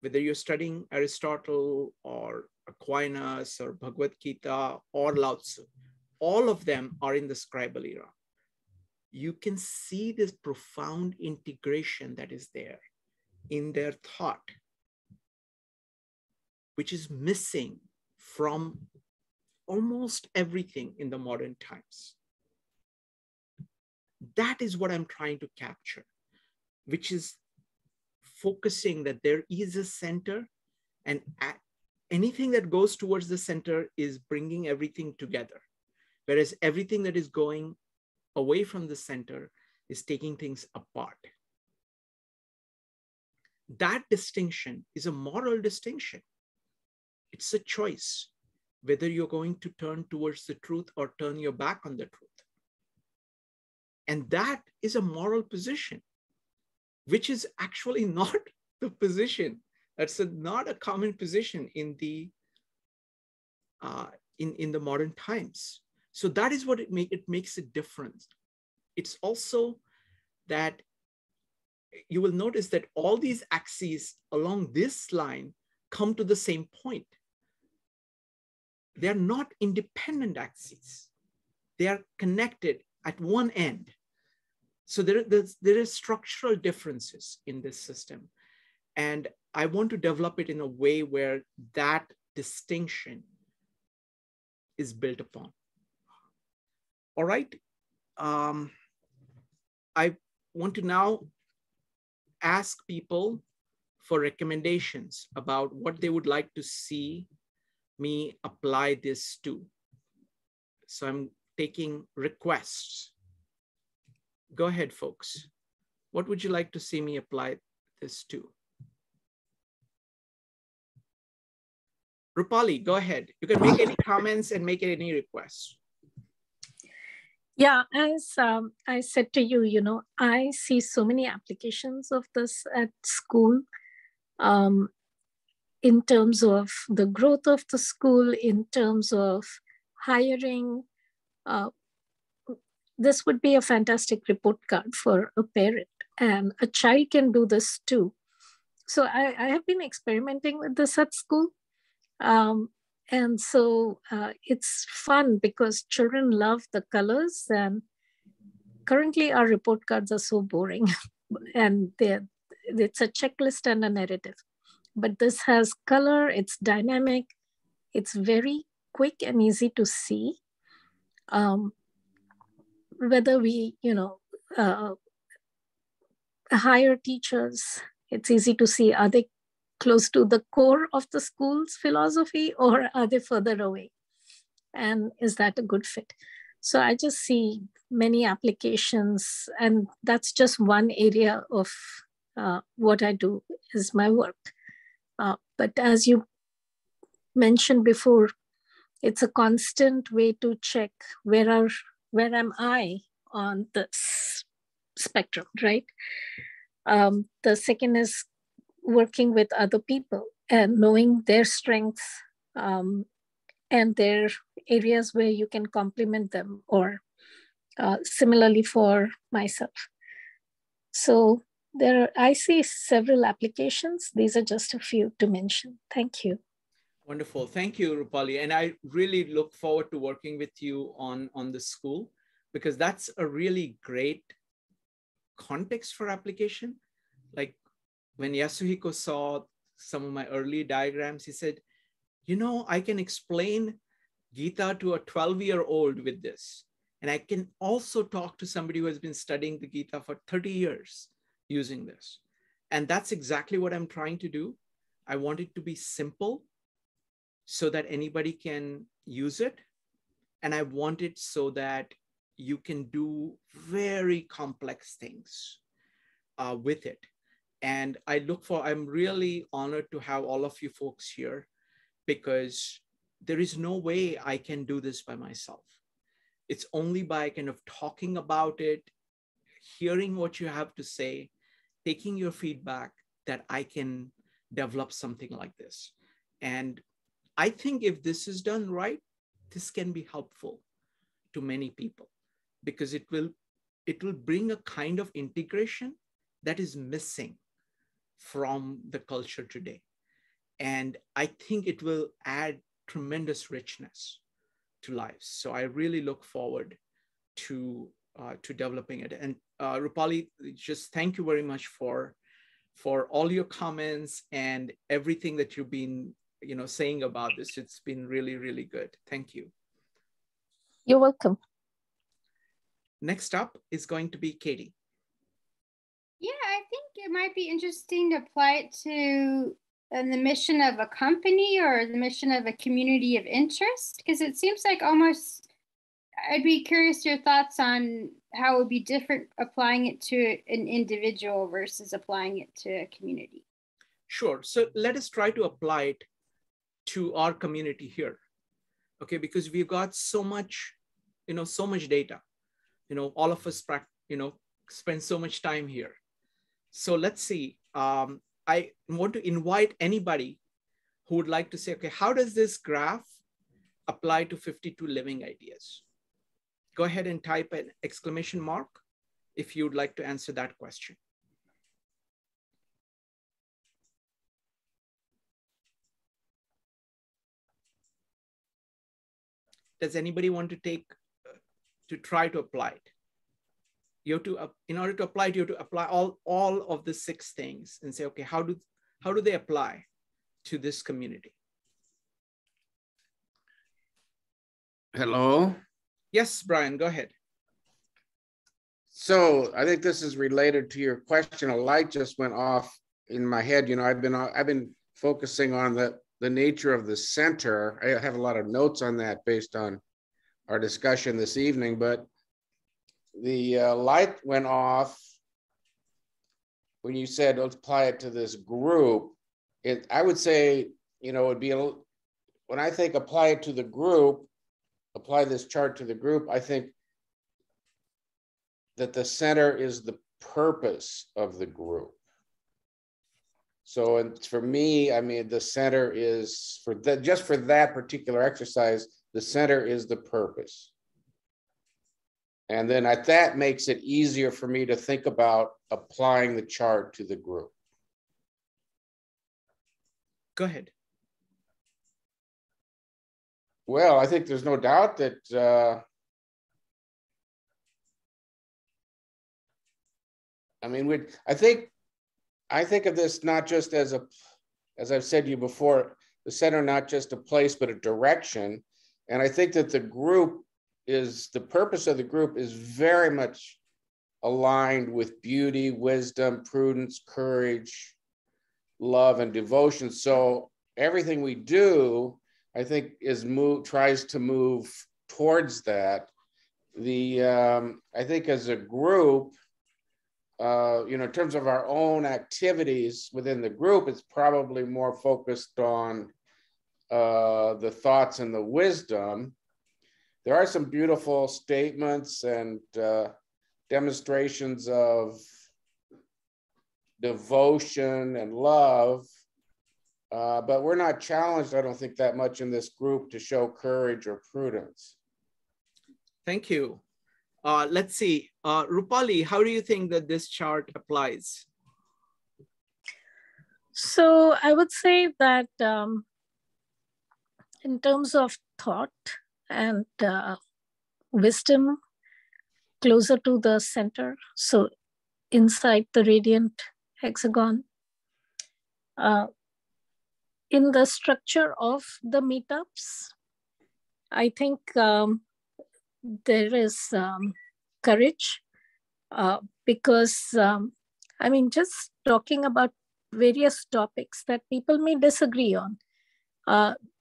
whether you're studying Aristotle or Aquinas or Bhagavad Gita or Lao Tzu, all of them are in the scribal era. You can see this profound integration that is there in their thought, which is missing from almost everything in the modern times. That is what I'm trying to capture, which is focusing that there is a center, and anything that goes towards the center is bringing everything together. Whereas everything that is going away from the center is taking things apart. That distinction is a moral distinction. It's a choice, whether you're going to turn towards the truth or turn your back on the truth. And that is a moral position, which is actually not the position. That's not a common position in the modern times. So that is what it makes a difference. It's also that you will notice that all these axes along this line come to the same point. They are not independent axes. They are connected at one end. So there are structural differences in this system. And I want to develop it in a way where that distinction is built upon. All right. I want to now ask people for recommendations about what they would like to see me apply this to. So I'm taking requests. Go ahead, folks. What would you like to see me apply this to? Rupali, go ahead. You can make any comments and make any requests. Yeah, as I said to you, I see so many applications of this at school in terms of the growth of the school, in terms of hiring. This would be a fantastic report card for a parent, and a child can do this too. so I have been experimenting with this at school. And so it's fun because children love the colors, and currently our report cards are so boring and it's a checklist and a narrative. But this has color, it's dynamic, it's very quick and easy to see. Whether we, hire teachers, it's easy to see, are they close to the core of the school's philosophy or are they further away? And is that a good fit? So I just see many applications, and that's just one area of what I do is my work. But as you mentioned before, it's a constant way to check where am I on this spectrum, right? The second is working with other people and knowing their strengths and their areas where you can complement them, or similarly for myself. So I see several applications. These are just a few to mention. Thank you. Wonderful. Thank you, Rupali. And I really look forward to working with you on the school, because that's a really great context for application. Like when Yasuhiko saw some of my early diagrams, he said, I can explain Gita to a 12-year-old with this. And I can also talk to somebody who has been studying the Gita for 30 years using this. And that's exactly what I'm trying to do. I want it to be simple so that anybody can use it. And I want it so that you can do very complex things with it. And I'm really honored to have all of you folks here, because there is no way I can do this by myself. It's only by kind of talking about it, hearing what you have to say, taking your feedback, that I can develop something like this. And I think if this is done right, this can be helpful to many people, because it will bring a kind of integration that is missing from the culture today. And I think it will add tremendous richness to lives. So I really look forward to developing it. And Rupali, just thank you very much for all your comments and everything that you've been saying about this. It's been really, really good. Thank you. You're welcome. Next up is going to be Katie. Yeah, I think it might be interesting to apply it to the mission of a company or the mission of a community of interest, because it seems like almost, I'd be curious your thoughts on how it would be different applying it to an individual versus applying it to a community. Sure. So let us try to apply it to our community here. Okay, because we've got so much, so much data. All of us, spend so much time here. So let's see. I want to invite anybody who would like to say, okay, how does this graph apply to 52 living ideas? Go ahead and type an exclamation mark if you'd like to answer that question. Does anybody want to try to apply it? You have to, in order to apply it, you have to apply all of the 6 things and say, okay, how do they apply to this community? Hello? Yes, Brian, go ahead. So I think this is related to your question. A light just went off in my head. I've been focusing on the nature of the center. I have a lot of notes on that based on our discussion this evening, but the light went off when you said let's apply it to this group. I would say, it'd be when I think apply it to the group, apply this chart to the group, I think that the center is the purpose of the group. So for me, I mean, the center is just for that particular exercise, the center is the purpose. And then that makes it easier for me to think about applying the chart to the group. Go ahead. Well, I think there's no doubt that, I mean, I think of this not just as as I've said to you before, the center, not just a place, but a direction. And I think that the purpose of the group is very much aligned with beauty, wisdom, prudence, courage, love, and devotion. So everything we do, I think, tries to move towards that. I think as a group, in terms of our own activities within the group, it's probably more focused on the thoughts and the wisdom. There are some beautiful statements and demonstrations of devotion and love, but we're not challenged, I don't think, that much in this group to show courage or prudence. Thank you. Let's see, Rupali, how do you think that this chart applies? So I would say that in terms of thought and wisdom, closer to the center, so inside the radiant hexagon, in the structure of the meetups, I think there is courage because, I mean, just talking about various topics that people may disagree on,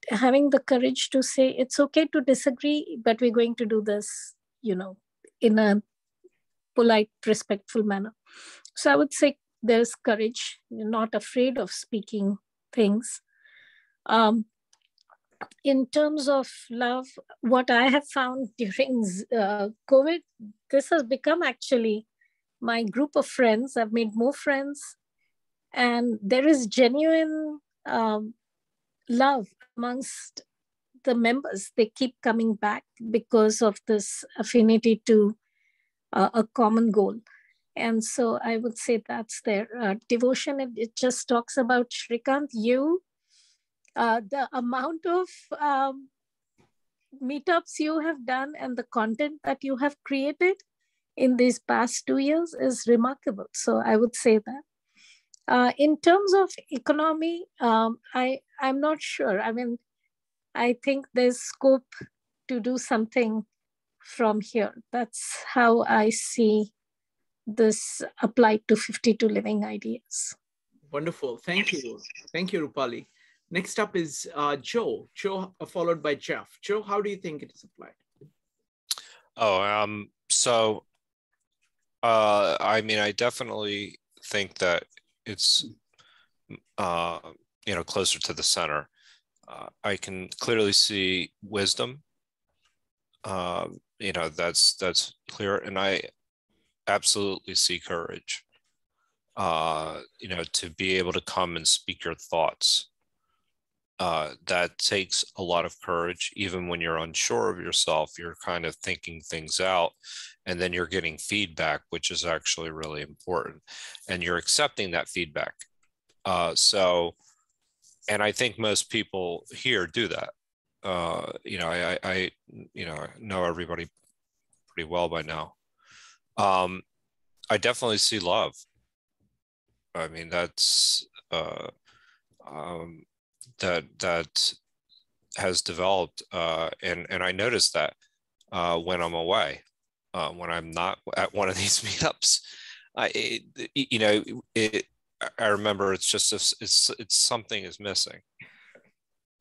having the courage to say it's okay to disagree, but we're going to do this, in a polite, respectful manner. So I would say there's courage. You're not afraid of speaking things. In terms of love, what I have found during COVID, this has become actually my group of friends. I've made more friends, and there is genuine love amongst the members. They keep coming back because of this affinity to a common goal. And so I would say that's their devotion. It just talks about Shrikant, the amount of meetups you have done and the content that you have created in these past 2 years is remarkable. So I would say that. In terms of economy, I'm not sure. I mean, I think there's scope to do something from here. That's how I see this applied to 52 living ideas. Wonderful. Thank you. Thank you, Rupali. Next up is Joe. Joe, followed by Jeff. Joe, how do you think it is applied? I mean, I definitely think that it's, closer to the center. I can clearly see wisdom. That's clear. And I absolutely see courage, to be able to come and speak your thoughts. That takes a lot of courage. Even when you're unsure of yourself, you're kind of thinking things out, and then you're getting feedback, which is actually really important, and you're accepting that feedback. And I think most people here do that. I know everybody pretty well by now. I definitely see love. I mean, that's that has developed, and I noticed that when I'm away, when I'm not at one of these meetups, I remember it's just it's something is missing.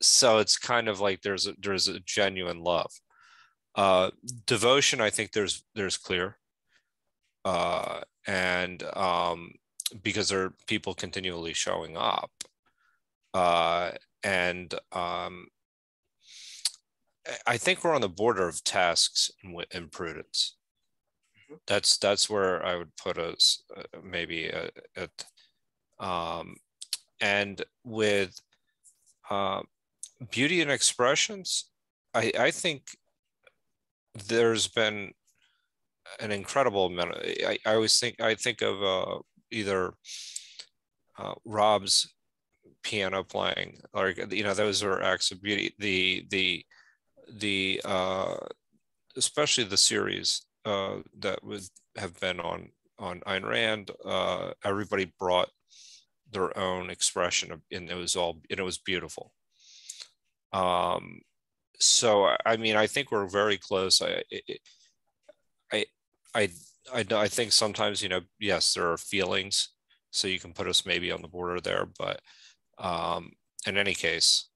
So it's kind of like there's a genuine love. Devotion, I think there's clear, and because there are people continually showing up. And I think we're on the border of tasks and prudence. That's where I would put us, maybe at and with beauty and expressions, I think there's been an incredible amount. I think of either Rob's piano playing, or, you know, those are acts of beauty. The especially the series that would have been on Ayn Rand, everybody brought their own expression of, and it was beautiful. So I mean, I think we're very close. I think sometimes, you know, yes, there are feelings, so you can put us maybe on the border there, but in any case,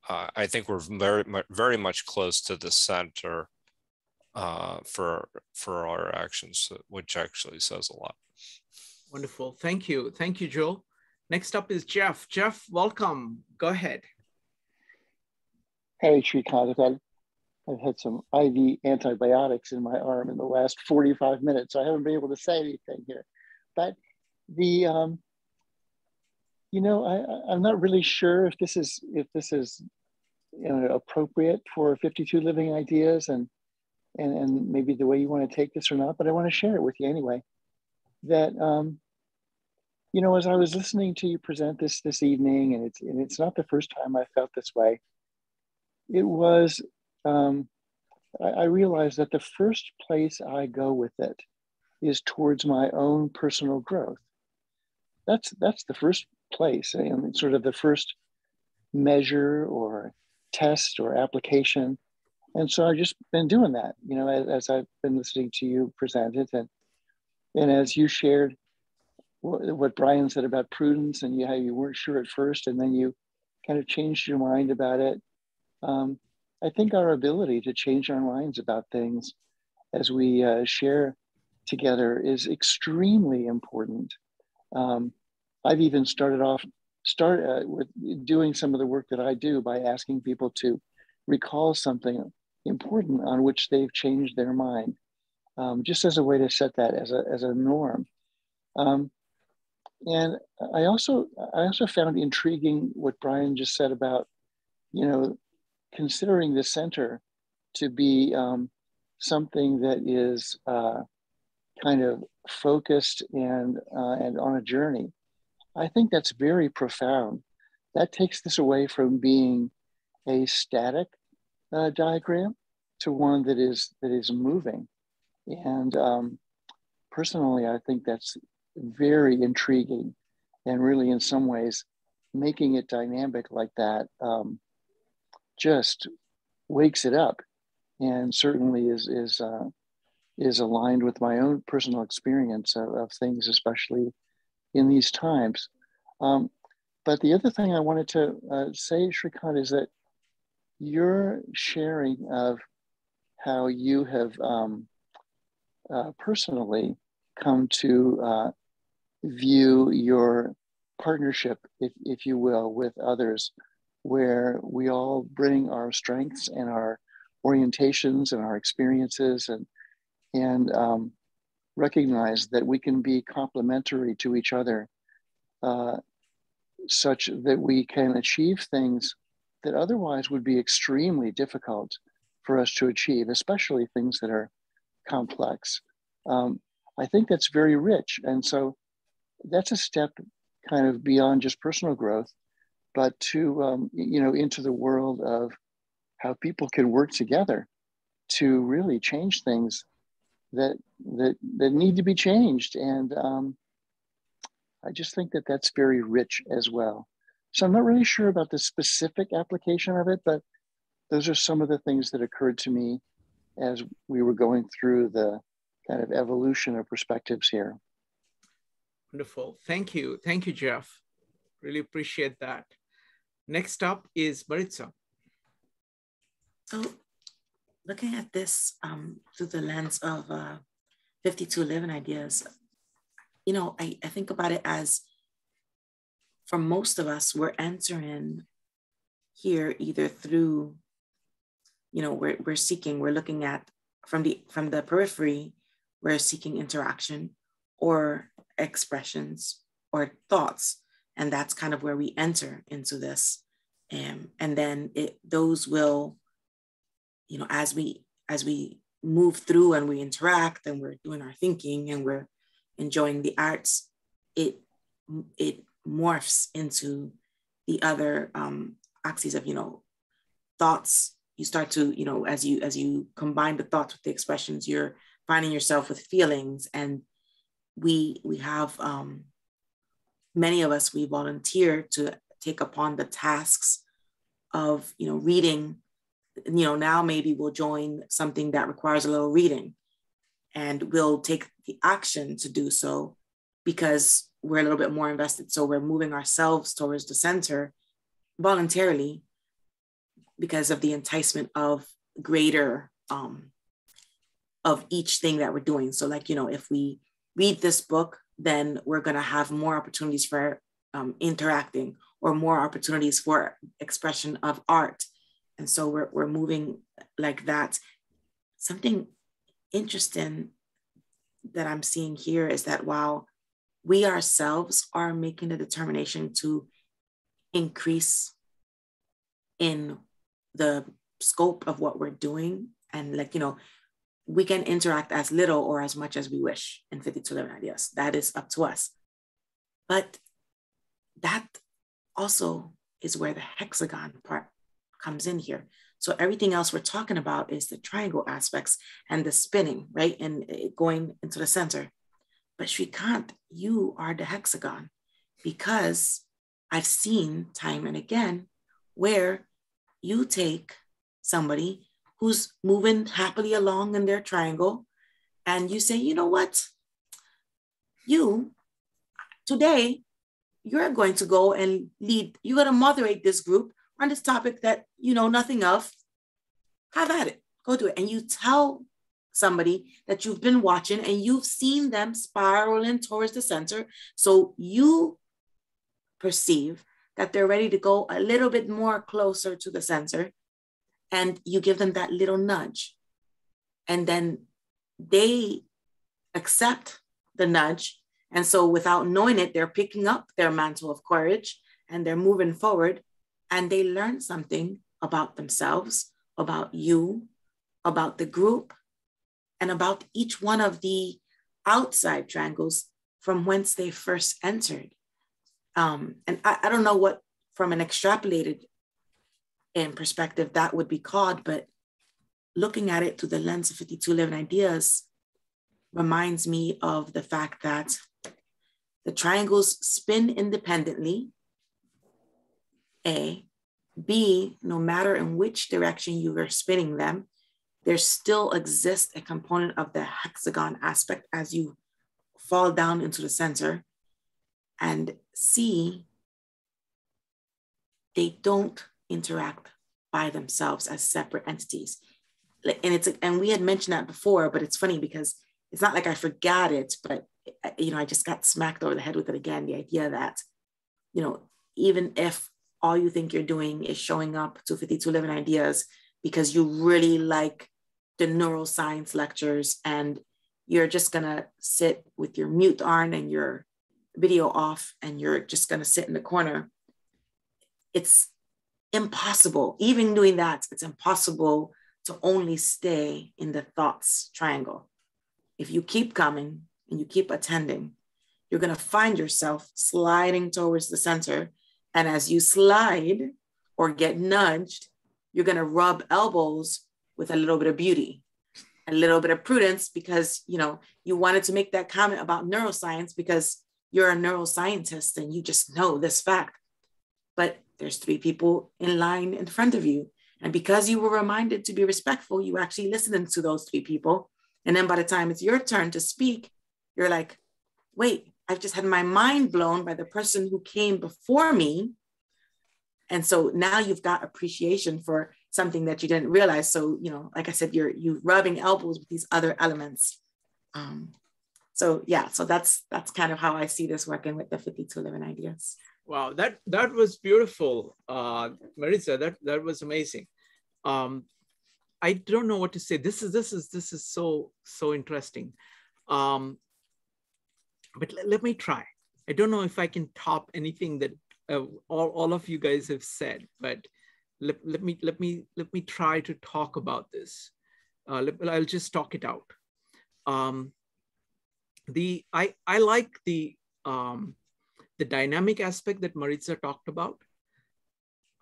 I think we're very much close to the center for our actions, which actually says a lot. Wonderful. Thank you. Thank you, Joel. Next up is Jeff. Jeff, welcome. Go ahead. Hey, Srikant, I've had some IV antibiotics in my arm in the last 45 minutes, so I haven't been able to say anything here. But the, you know, I'm not really sure if this is you know, appropriate for 52 Living Ideas and maybe the way you want to take this or not, but I want to share it with you anyway. That you know, as I was listening to you present this evening, and it's not the first time I felt this way. It was I realized that the first place I go with it is towards my own personal growth. That's the first place, and sort of the first measure or test or application. And so I've just been doing that, you know, as I've been listening to you present it, and as you shared what Brian said about prudence and how you weren't sure at first, and then you kind of changed your mind about it. I think our ability to change our minds about things as we share together is extremely important. I've even started with doing some of the work that I do by asking people to recall something important on which they've changed their mind, just as a way to set that as a norm. And I also found intriguing what Brian just said about, you know, considering the center to be something that is kind of focused and on a journey. I think that's very profound. That takes this away from being a static diagram to one that is moving. And personally, I think that's very intriguing, and really in some ways making it dynamic like that just wakes it up, and certainly is aligned with my own personal experience of things, especially in these times. But the other thing I wanted to say, Srikant, is that your sharing of how you have personally come to view your partnership, if you will, with others, where we all bring our strengths and our orientations and our experiences and recognize that we can be complementary to each other, such that we can achieve things that otherwise would be extremely difficult for us to achieve, especially things that are complex. I think that's very rich. And so that's a step kind of beyond just personal growth, but to, you know, into the world of how people can work together to really change things that need to be changed. And I just think that that's very rich as well. So I'm not really sure about the specific application of it, but those are some of the things that occurred to me as we were going through the kind of evolution of perspectives here. Wonderful. Thank you. Thank you, Jeff. Really appreciate that. Next up is Maritza. So looking at this through the lens of 52 Living Ideas, you know, I think about it as, for most of us, we're entering here either through, you know, we're seeking, we're looking at from the periphery, we're seeking interaction or expressions or thoughts, and that's kind of where we enter into this, and then those will, you know, as we move through and we interact and we're doing our thinking and we're enjoying the arts, it morphs into the other axes of, thoughts. You start to, as you combine the thoughts with the expressions, you're finding yourself with feelings. And we have, many of us, we volunteer to take upon the tasks of, reading. Now maybe we'll join something that requires a little reading, and we'll take the action to do so because we're a little bit more invested. So we're moving ourselves towards the center voluntarily because of the enticement of greater, of each thing that we're doing. So like, if we read this book, then we're going to have more opportunities for interacting, or more opportunities for expression of art. And so we're moving like that. Something interesting that I'm seeing here is that while we ourselves are making the determination to increase in the scope of what we're doing, and like, we can interact as little or as much as we wish in 5211 Ideas. That is up to us. But that also is where the hexagon part comes in here. So everything else we're talking about is the triangle aspects and the spinning, right? And going into the center. But Shrikant, you are the hexagon, because I've seen time and again where you take somebody who's moving happily along in their triangle, and you say, you know what? Today, you're going to go and lead, you're going to moderate this group on this topic that you know nothing of. Have at it, go do it. And you tell somebody that you've been watching and you've seen them spiraling towards the center. So you perceive that they're ready to go a little bit more closer to the center, and you give them that little nudge. And then they accept the nudge. And so without knowing it, they're picking up their mantle of courage and they're moving forward, and they learn something about themselves, about you, about the group, and about each one of the outside triangles from whence they first entered. And I don't know what, from an extrapolated perspective, that would be called, but looking at it through the lens of 5211 Ideas reminds me of the fact that the triangles spin independently, A. B, no matter in which direction you are spinning them, there still exists a component of the hexagon aspect as you fall down into the center. And C, they don't interact by themselves as separate entities. And we had mentioned that before, but it's funny because it's not like I forgot it, but I just got smacked over the head with it again. The idea that, even if all you think you're doing is showing up to 5211 Ideas because you really like the neuroscience lectures and you're just gonna sit with your mute on and your video off and you're just gonna sit in the corner. It's impossible. Even doing that, it's impossible to only stay in the thoughts triangle. If you keep coming and you keep attending, you're gonna find yourself sliding towards the center. And as you slide or get nudged, you're gonna rub elbows with a little bit of beauty, a little bit of prudence, because you wanted to make that comment about neuroscience because you're a neuroscientist and you just know this fact. But there's 3 people in line in front of you. And because you were reminded to be respectful, you actually listened to those 3 people. And then by the time it's your turn to speak, you're like, wait, I've just had my mind blown by the person who came before me. And so now you've got appreciation for something that you didn't realize. So, like I said, you're rubbing elbows with these other elements. So that's kind of how I see this working with the 5211 Ideas. Wow, that was beautiful, Maritza. That was amazing. I don't know what to say. This is so interesting. But let me try. I don't know if I can top anything that all of you guys have said, but let me try to talk about this. I'll just talk it out. I like the dynamic aspect that Maritza talked about.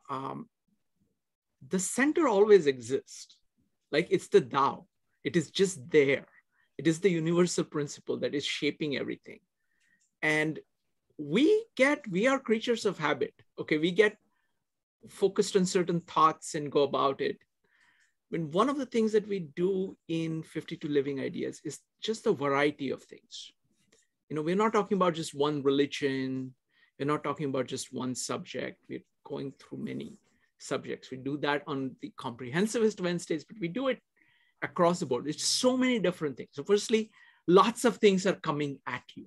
the center always exists. Like it's the Tao. It is just there. It is the universal principle that is shaping everything. And we are creatures of habit. Okay, we get focused on certain thoughts and go about it. When one of the things that we do in 52 Living Ideas is just a variety of things. You know, we're not talking about just one religion. We're not talking about just one subject. We're going through many subjects. We do that on the Comprehensivist Wednesdays, but we do it across the board. It's so many different things. So firstly, lots of things are coming at you.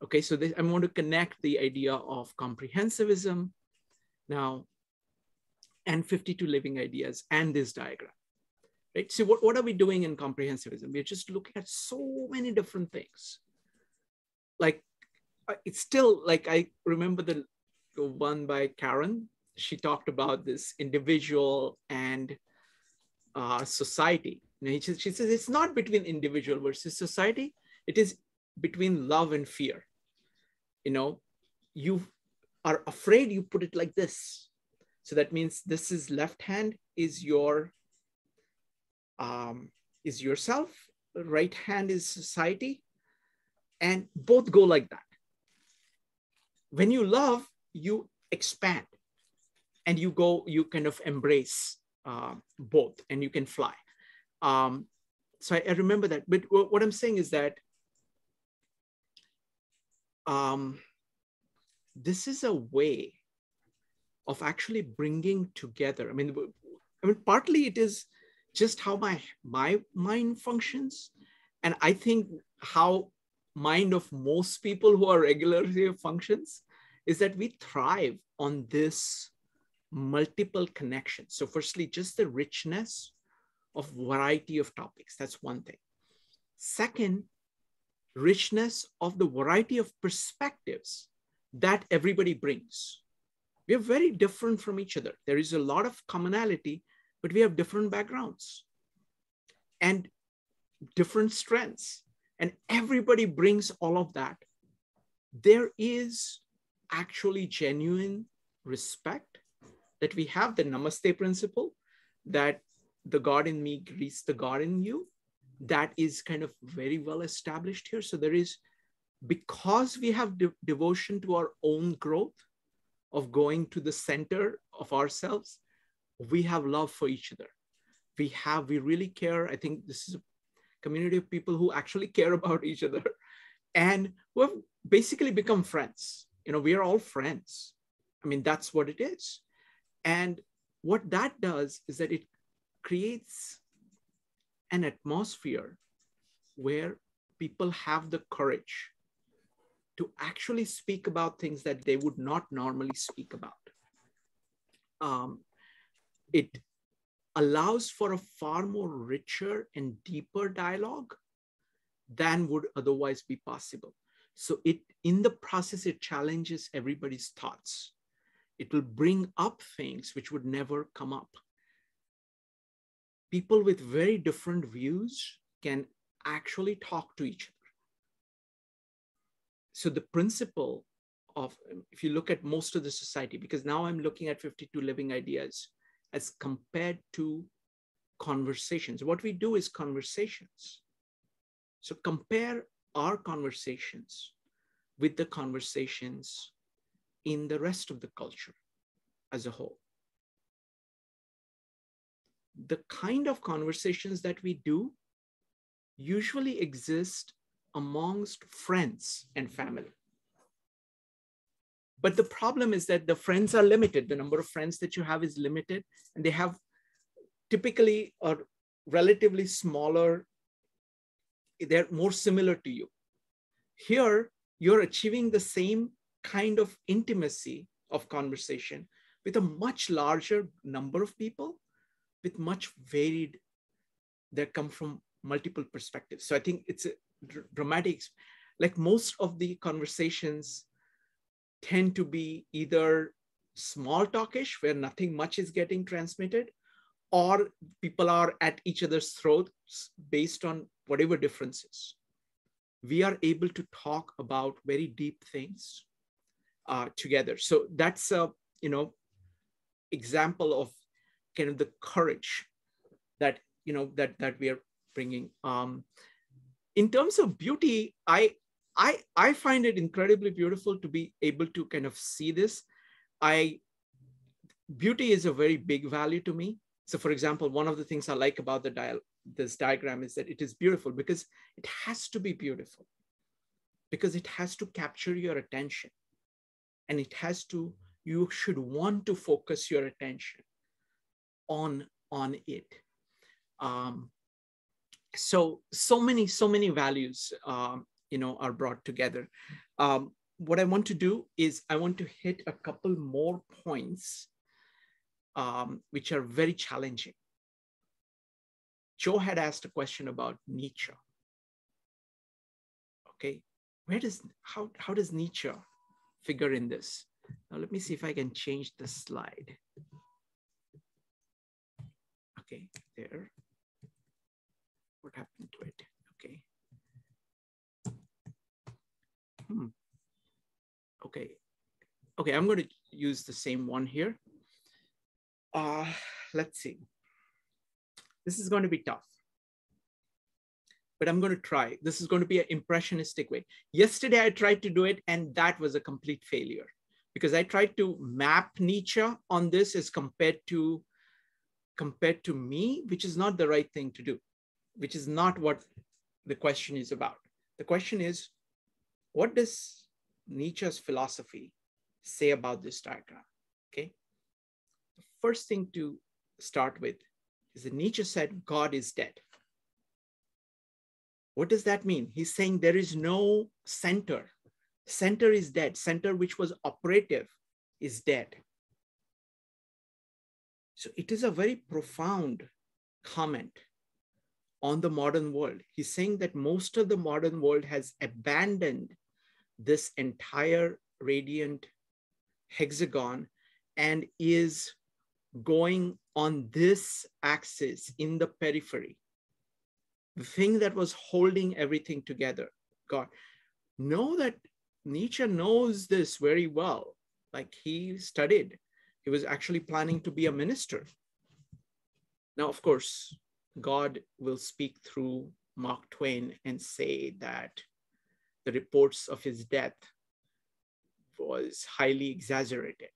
Okay, so I want to connect the idea of comprehensivism now and 52 Living Ideas and this diagram. Right? So what are we doing in comprehensivism? We're just looking at so many different things. Like it's still like, I remember the one by Karen. She talked about this individual and society. You know, she says it's not between individual versus society. It is between love and fear. You know, you are afraid, you put it like this. So that means this is left hand is your is yourself, right hand is society, and both go like that. When you love, you expand and you kind of embrace both and you can fly. So I remember that. But what I'm saying is that this is a way of actually bringing together. I mean, partly it is just how my mind functions. And I think how mind of most people who are regularly functions is that we thrive on this multiple connections. So firstly, just the richness of variety of topics. That's one thing. Second, richness of the variety of perspectives that everybody brings. We are very different from each other. There is a lot of commonality, but we have different backgrounds and different strengths. And everybody brings all of that. There is actually genuine respect that we have, the Namaste principle, that the God in me greets the God in you. That is kind of very well established here. So there is, because we have devotion to our own growth of going to the center of ourselves, we have love for each other. We really care. I think this is a community of people who actually care about each other and who have basically become friends. You know, we are all friends. I mean, that's what it is. And what that does is that it creates an atmosphere where people have the courage to actually speak about things that they would not normally speak about. It allows for a far more richer and deeper dialogue than would otherwise be possible. So in the process, it challenges everybody's thoughts. It will bring up things which would never come up. People with very different views can actually talk to each other. So the principle of, if you look at most of the society, because now I'm looking at 52 Living Ideas as compared to conversations. What we do is conversations. So compare our conversations with the conversations in the rest of the culture as a whole. The kind of conversations that we do usually exist amongst friends and family. But the problem is that the friends are limited. The number of friends that you have is limited, and they have typically a relatively smaller, they're more similar to you. Here, you're achieving the same kind of intimacy of conversation with a much larger number of people, with much varied, that come from multiple perspectives. So I think it's a dramatic, like most of the conversations tend to be either small talkish, where nothing much is getting transmitted, or people are at each other's throats based on whatever differences. We are able to talk about very deep things together. So that's, example of kind of the courage that, that we are bringing. In terms of beauty, I find it incredibly beautiful to be able to kind of see this. Beauty is a very big value to me. So for example, one of the things I like about this diagram is that it is beautiful because it has to be beautiful, because it has to capture your attention, and you should want to focus your attention on it. So many values, are brought together. What I want to do is I want to hit a couple more points, which are very challenging. Joe had asked a question about Nietzsche. Okay, how does Nietzsche figure in this? Now let me see if I can change the slide. Okay, there. What happened to it? Okay. Okay, I'm going to use the same one here. Let's see. This is going to be tough, but I'm going to try. This is going to be an impressionistic way. Yesterday, I tried to do it, and that was a complete failure because I tried to map Nietzsche on this as compared to me, which is not the right thing to do, which is not what the question is about. The question is, what does Nietzsche's philosophy say about this diagram? Okay. The first thing to start with is that Nietzsche said God is dead. What does that mean? He's saying there is no center. Center is dead. Center, which was operative, is dead. So it is a very profound comment on the modern world. He's saying that most of the modern world has abandoned this entire radiant hexagon and is going on this axis in the periphery, the thing that was holding everything together. God, know that Nietzsche knows this very well. Like he studied, he was actually planning to be a minister. Now, of course, God will speak through Mark Twain and say that the reports of his death was highly exaggerated.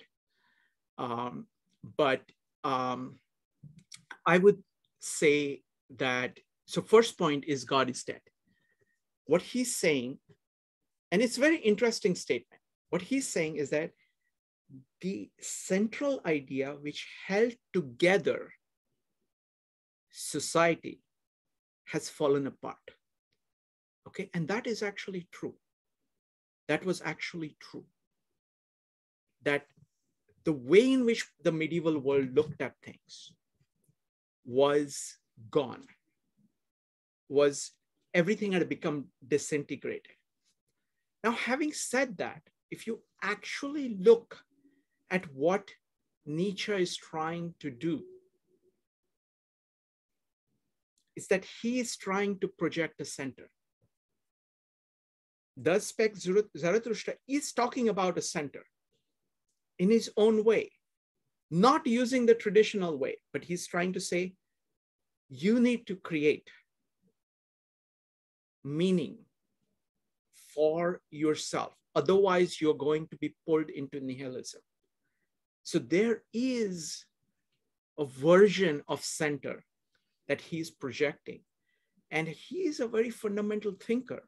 But I would say that, so first point is God is dead. What he's saying, and it's a very interesting statement. What he's saying is that the central idea which held together society has fallen apart. Okay, and that is actually true. That was actually true. That the way in which the medieval world looked at things was gone, was everything had become disintegrated. Now, having said that, if you actually look at what Nietzsche is trying to do, is that he is trying to project a center. Thus spake Zarathustra is talking about a center in his own way, not using the traditional way, but he's trying to say, you need to create meaning for yourself. Otherwise, you're going to be pulled into nihilism. So there is a version of center that he's projecting. And he is a very fundamental thinker,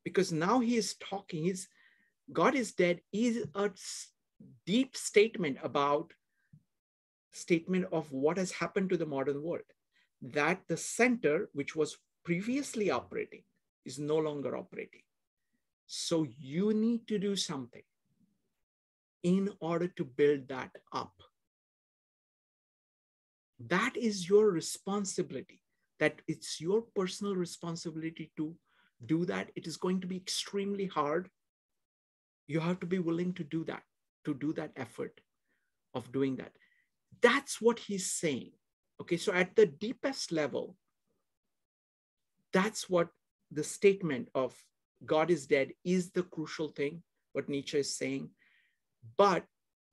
because now he is talking, God is dead is a deep statement of what has happened to the modern world, that the center, which was previously operating, is no longer operating. So you need to do something in order to build that up. That is your responsibility, that it's your personal responsibility to do that. It is going to be extremely hard. You have to be willing to do that effort of doing that. That's what he's saying. Okay, so at the deepest level, that's what the statement of God is dead is the crucial thing, what Nietzsche is saying. But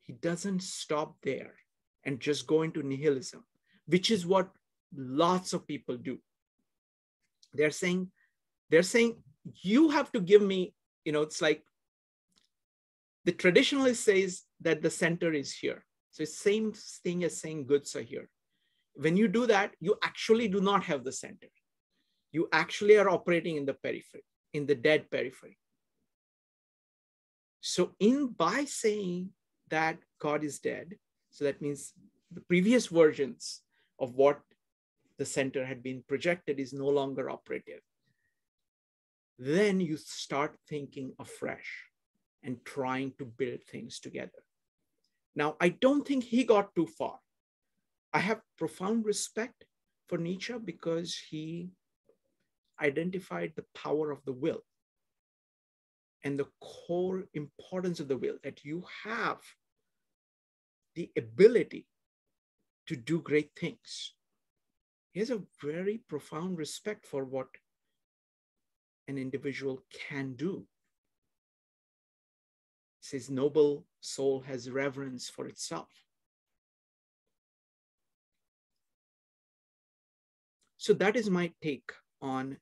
he doesn't stop there. and just go into nihilism, which is what lots of people do. They're saying, you have to give me, it's like the traditionalist says that the center is here. So it's the same thing as saying goods are here. When you do that, you actually do not have the center. You actually are operating in the periphery, in the dead periphery. So by saying that God is dead, so that means the previous versions of what the center had been projected is no longer operative. Then you start thinking afresh and trying to build things together. Now, I don't think he got too far. I have profound respect for Nietzsche because he identified the power of the will and the core importance of the will, that you have the ability to do great things. He has a very profound respect for what an individual can do. He says, noble soul has reverence for itself. So that is my take on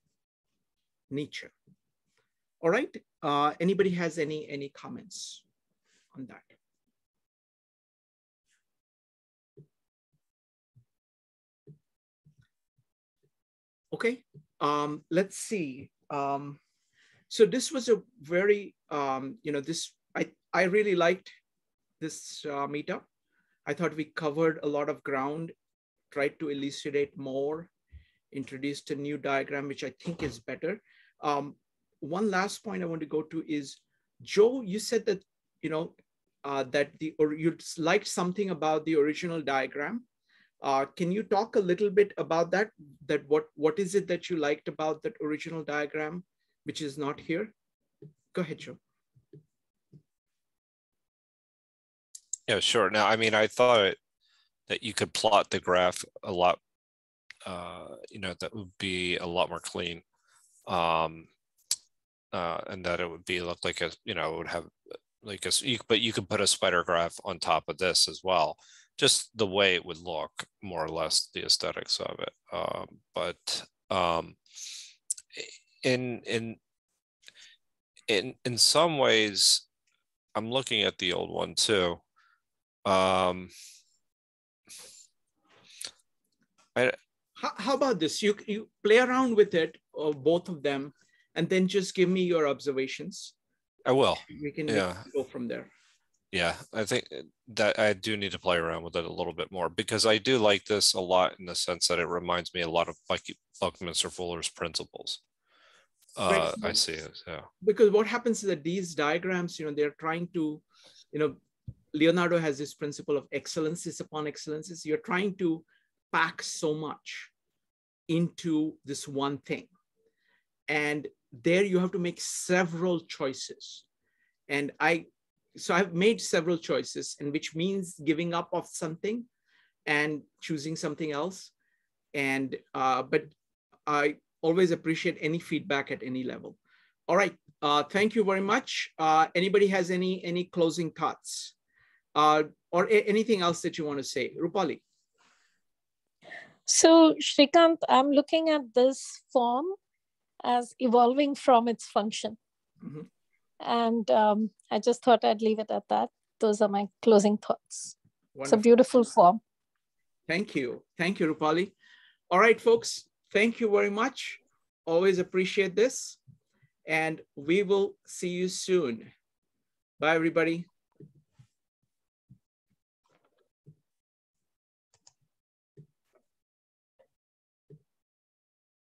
Nietzsche. All right. Anybody has any comments on that? Okay. Let's see. So this was a very, I really liked this meetup. I thought we covered a lot of ground, tried to elucidate more, introduced a new diagram, which I think is better. One last point I want to go to is, Joe, you said that, that you liked something about the original diagram. Can you talk a little bit about that? What is it that you liked about that original diagram, which is not here? Go ahead, Joe. Yeah, sure. Now, I mean, I thought that you could plot the graph a lot, that would be a lot more clean. And that it would look like it would have like but you could put a spider graph on top of this as well. Just the way it would look, more or less, the aesthetics of it. In some ways, I'm looking at the old one too. How about this? You play around with it, or both of them, and then just give me your observations. I will. We can go from there. Yeah, I think that I do need to play around with it a little bit more, because I do like this a lot in the sense that it reminds me a lot of Buckminster Fuller's principles. Right. I see it. Yeah. Because what happens is that these diagrams, they're trying to, Leonardo has this principle of excellences upon excellences. You're trying to pack so much into this one thing. And there you have to make several choices. And so I've made several choices, and which means giving up of something and choosing something else. And, but I always appreciate any feedback at any level. All right, thank you very much. Anybody has any closing thoughts or anything else that you want to say? Rupali. So Shrikant, I'm looking at this form as evolving from its function. Mm-hmm. And I just thought I'd leave it at that. Those are my closing thoughts. Wonderful. It's a beautiful form. Thank you. Thank you, Rupali. All right, folks, thank you very much. Always appreciate this. And we will see you soon. Bye, everybody.